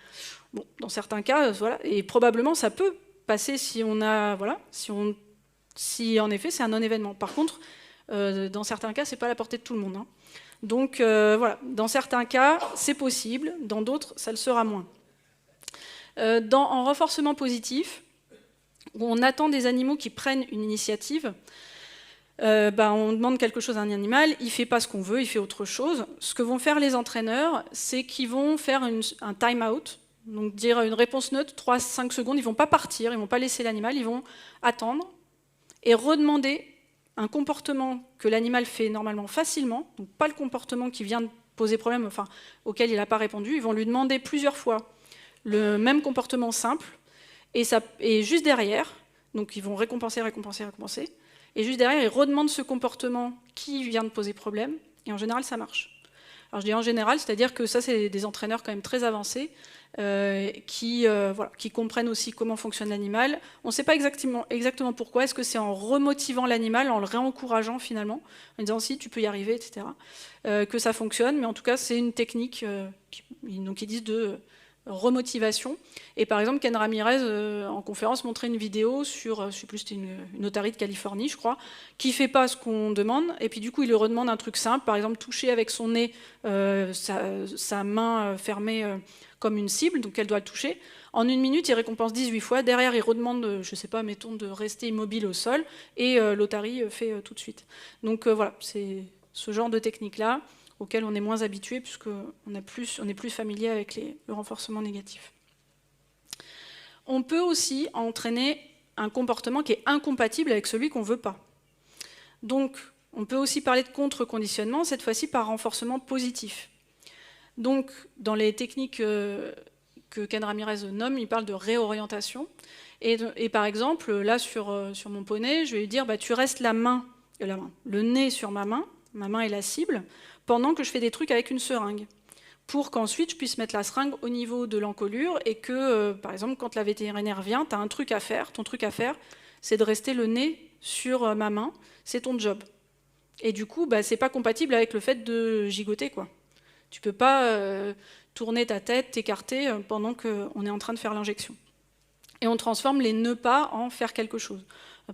Bon, dans certains cas, voilà. Et probablement, ça peut passer si on a, voilà, si en effet c'est un non-événement. Par contre, dans certains cas, c'est pas à la portée de tout le monde. Hein. Donc voilà, dans certains cas, c'est possible. Dans d'autres, ça le sera moins. En renforcement positif, où on attend des animaux qui prennent une initiative. On demande quelque chose à un animal, il ne fait pas ce qu'on veut, il fait autre chose. Ce que vont faire les entraîneurs, c'est qu'ils vont faire un time-out, donc dire une réponse neutre, 3-5 secondes, ils ne vont pas partir, ils ne vont pas laisser l'animal, ils vont attendre et redemander un comportement que l'animal fait normalement facilement, donc pas le comportement qui vient de poser problème, enfin, auquel il n'a pas répondu, ils vont lui demander plusieurs fois le même comportement simple, et juste derrière, donc ils vont récompenser, et juste derrière, ils redemandent ce comportement qui vient de poser problème, et en général, ça marche. Alors je dis en général, c'est-à-dire que ça, c'est des entraîneurs quand même très avancés, qui comprennent aussi comment fonctionne l'animal. On ne sait pas exactement pourquoi, est-ce que c'est en remotivant l'animal, en le réencourageant finalement, en disant si, tu peux y arriver, etc., que ça fonctionne, mais en tout cas, c'est une technique, donc ils disent de remotivation. Et par exemple, Ken Ramirez, en conférence, montrait une vidéo sur, je ne sais plus, c'était une otarie de Californie, je crois, qui ne fait pas ce qu'on demande, et puis du coup, il lui redemande un truc simple, par exemple, toucher avec son nez sa main fermée comme une cible, donc elle doit le toucher. En 1 minute, il récompense 18 fois. Derrière, il redemande, je ne sais pas, mettons, de rester immobile au sol, et l'otarie fait tout de suite. Donc voilà, c'est ce genre de technique-là auquel on est moins habitué, puisqu'on est plus familier avec le renforcement négatif. On peut aussi entraîner un comportement qui est incompatible avec celui qu'on ne veut pas. Donc, on peut aussi parler de contre-conditionnement, cette fois-ci par renforcement positif. Donc, dans les techniques que Ken Ramirez nomme, il parle de réorientation. Et par exemple, là, sur mon poney, je vais lui dire, bah, tu restes le nez sur ma main est la cible, pendant que je fais des trucs avec une seringue, pour qu'ensuite je puisse mettre la seringue au niveau de l'encolure et que, par exemple, quand la vétérinaire vient, tu as un truc à faire. Ton truc à faire, c'est de rester le nez sur ma main, c'est ton job. Et du coup, bah, c'est pas compatible avec le fait de gigoter, quoi. Tu peux pas tourner ta tête, t'écarter pendant qu'on est en train de faire l'injection. Et on transforme les ne pas en faire quelque chose.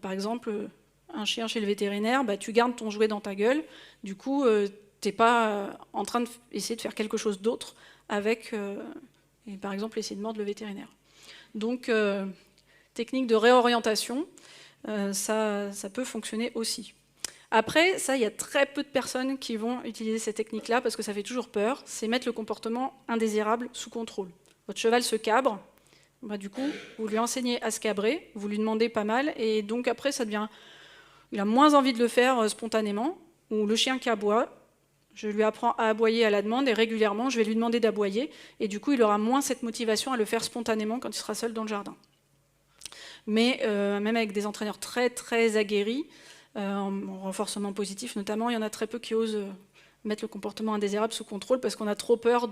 Par exemple, un chien chez le vétérinaire, bah, tu gardes ton jouet dans ta gueule, du coup, tu n'es pas en train d'essayer de faire quelque chose d'autre avec, et par exemple, essayer de mordre le vétérinaire. Donc, technique de réorientation, ça peut fonctionner aussi. Après, ça, il y a très peu de personnes qui vont utiliser cette technique-là parce que ça fait toujours peur, c'est mettre le comportement indésirable sous contrôle. Votre cheval se cabre, bah, du coup, vous lui enseignez à se cabrer, vous lui demandez pas mal, et donc après, ça devient... Il a moins envie de le faire spontanément, ou le chien qui aboie, je lui apprends à aboyer à la demande, et régulièrement, je vais lui demander d'aboyer, et du coup, il aura moins cette motivation à le faire spontanément quand il sera seul dans le jardin. Mais même avec des entraîneurs très, très aguerris, en renforcement positif notamment, il y en a très peu qui osent mettre le comportement indésirable sous contrôle parce qu'on a trop peur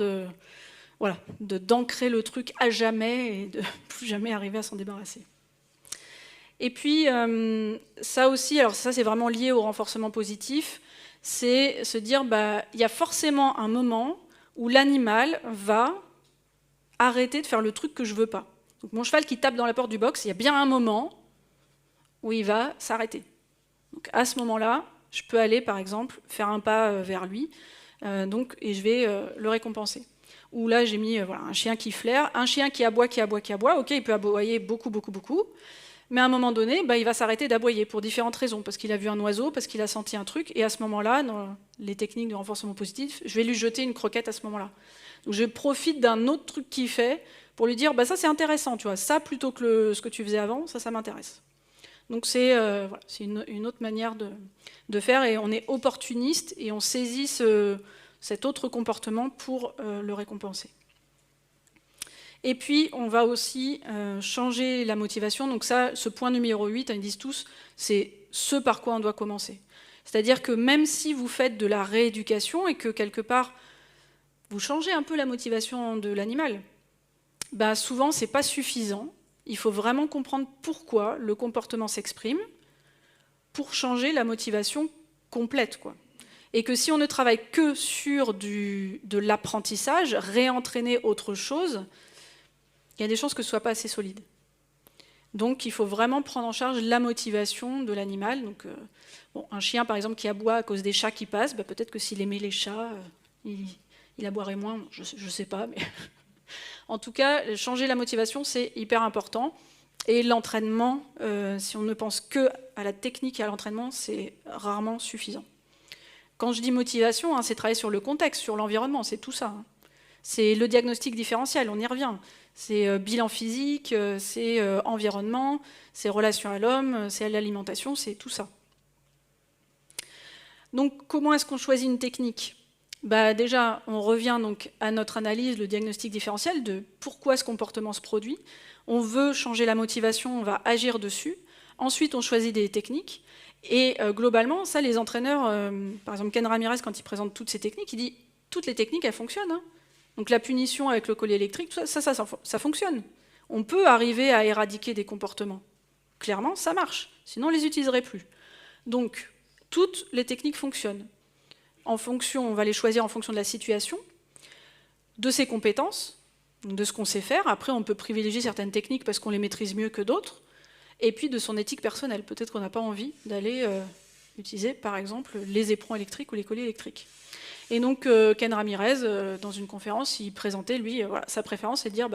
d'ancrer le truc à jamais et de plus jamais arriver à s'en débarrasser. Et puis, ça aussi, alors ça c'est vraiment lié au renforcement positif, c'est se dire, bah, il y a forcément un moment où l'animal va arrêter de faire le truc que je veux pas. Donc mon cheval qui tape dans la porte du box, il y a bien un moment où il va s'arrêter. Donc à ce moment-là, je peux aller, par exemple, faire un pas vers lui, et je vais le récompenser. Ou là, j'ai mis un chien qui flaire, un chien qui aboie, ok, il peut aboyer beaucoup, mais à un moment donné, bah, il va s'arrêter d'aboyer pour différentes raisons, parce qu'il a vu un oiseau, parce qu'il a senti un truc, et à ce moment-là, dans les techniques de renforcement positif, je vais lui jeter une croquette à ce moment-là. Donc je profite d'un autre truc qu'il fait pour lui dire, bah, ça c'est intéressant, tu vois, ça plutôt que ce que tu faisais avant, ça m'intéresse. Donc c'est une autre manière de faire, et on est opportuniste et on saisit cet autre comportement pour le récompenser. Et puis on va aussi changer la motivation. Donc ça, ce point numéro 8, ils disent tous, c'est ce par quoi on doit commencer. C'est-à-dire que même si vous faites de la rééducation et que quelque part vous changez un peu la motivation de l'animal, bah souvent c'est pas suffisant. Il faut vraiment comprendre pourquoi le comportement s'exprime pour changer la motivation complète, quoi. Et que si on ne travaille que sur de l'apprentissage, réentraîner autre chose, il y a des chances que ce ne soit pas assez solide. Donc il faut vraiment prendre en charge la motivation de l'animal. Donc, un chien, par exemple, qui aboie à cause des chats qui passent, bah, peut-être que s'il aimait les chats, il aboierait moins, je ne sais pas, mais... En tout cas, changer la motivation, c'est hyper important. Et l'entraînement, si on ne pense que à la technique et à l'entraînement, c'est rarement suffisant. Quand je dis motivation, c'est travailler sur le contexte, sur l'environnement, c'est tout ça. C'est le diagnostic différentiel, on y revient. C'est bilan physique, c'est environnement, c'est relation à l'homme, c'est l'alimentation, c'est tout ça. Donc, comment est-ce qu'on choisit une technique ? Bah déjà, on revient donc à notre analyse, le diagnostic différentiel de pourquoi ce comportement se produit. On veut changer la motivation, on va agir dessus. Ensuite, on choisit des techniques. Et globalement, ça, les entraîneurs, par exemple Ken Ramirez, quand il présente toutes ces techniques, il dit toutes les techniques, elles fonctionnent. Hein. Donc la punition avec le collier électrique, ça fonctionne. On peut arriver à éradiquer des comportements. Clairement, ça marche. Sinon, on ne les utiliserait plus. Donc, toutes les techniques fonctionnent. On va les choisir en fonction de la situation, de ses compétences, de ce qu'on sait faire. Après, on peut privilégier certaines techniques parce qu'on les maîtrise mieux que d'autres. Et puis de son éthique personnelle. Peut-être qu'on n'a pas envie d'aller utiliser, par exemple, les éperons électriques ou les colliers électriques. Et donc, Ken Ramirez, dans une conférence, il présentait, lui, voilà, sa préférence, c'est de dire,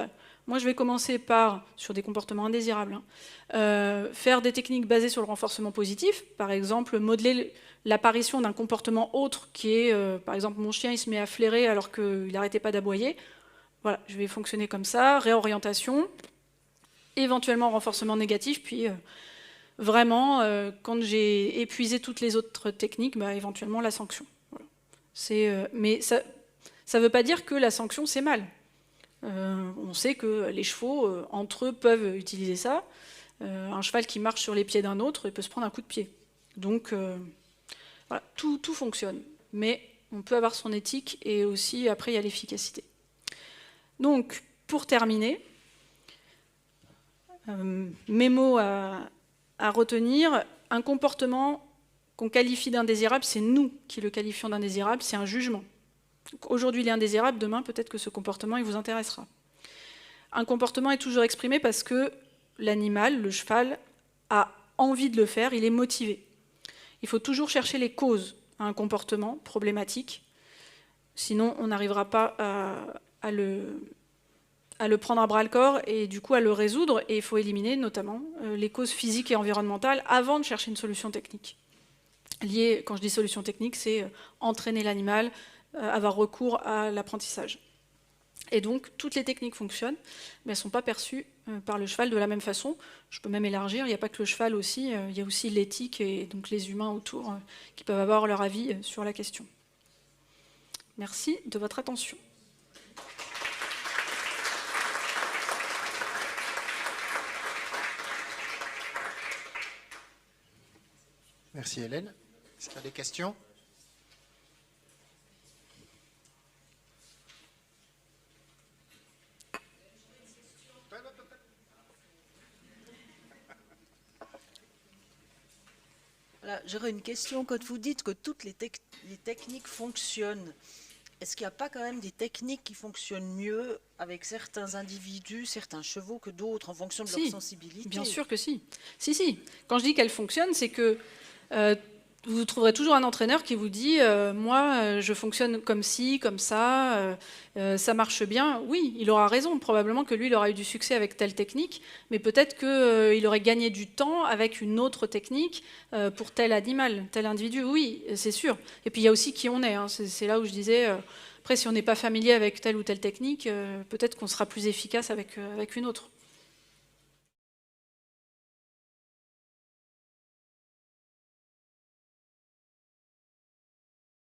moi, je vais commencer par, sur des comportements indésirables, faire des techniques basées sur le renforcement positif, par exemple, modeler l'apparition d'un comportement autre qui est, par exemple, mon chien, il se met à flairer alors qu'il n'arrêtait pas d'aboyer. Voilà, je vais fonctionner comme ça, réorientation, éventuellement renforcement négatif, puis vraiment, quand j'ai épuisé toutes les autres techniques, éventuellement la sanction. Voilà. Mais ça ne veut pas dire que la sanction, c'est mal. On sait que les chevaux, entre eux, peuvent utiliser ça. Un cheval qui marche sur les pieds d'un autre, il peut se prendre un coup de pied. Donc, voilà, tout fonctionne. Mais on peut avoir son éthique, et aussi, après, il y a l'efficacité. Donc, pour terminer, mes mots à retenir, un comportement qu'on qualifie d'indésirable, c'est nous qui le qualifions d'indésirable, c'est un jugement. Aujourd'hui, il est indésirable, demain, peut-être que ce comportement, il vous intéressera. Un comportement est toujours exprimé parce que l'animal, le cheval, a envie de le faire, il est motivé. Il faut toujours chercher les causes à un comportement problématique, sinon on n'arrivera pas à le prendre à bras-le-corps et du coup à le résoudre, et il faut éliminer notamment les causes physiques et environnementales avant de chercher une solution technique. Quand je dis solution technique, c'est entraîner l'animal, avoir recours à l'apprentissage. Et donc toutes les techniques fonctionnent, mais elles ne sont pas perçues par le cheval de la même façon. Je peux même élargir, il n'y a pas que le cheval aussi, il y a aussi l'éthique et donc les humains autour qui peuvent avoir leur avis sur la question. Merci de votre attention. Merci Hélène. Est-ce qu'il y a des questions ? J'aurais une question. Quand vous dites que toutes les techniques fonctionnent, est-ce qu'il n'y a pas quand même des techniques qui fonctionnent mieux avec certains individus, certains chevaux que d'autres en fonction de leur sensibilité ? Bien sûr que si. Si. Quand je dis qu'elles fonctionnent, c'est que vous trouverez toujours un entraîneur qui vous dit moi, je fonctionne comme ci, comme ça, ça marche bien. Oui, il aura raison. Probablement que lui, il aura eu du succès avec telle technique, mais peut-être qu'il aurait gagné du temps avec une autre technique pour tel animal, tel individu. Oui, c'est sûr. Et puis, il y a aussi qui on est. Hein. C'est là où je disais, après, si on n'est pas familier avec telle ou telle technique, peut-être qu'on sera plus efficace avec une autre.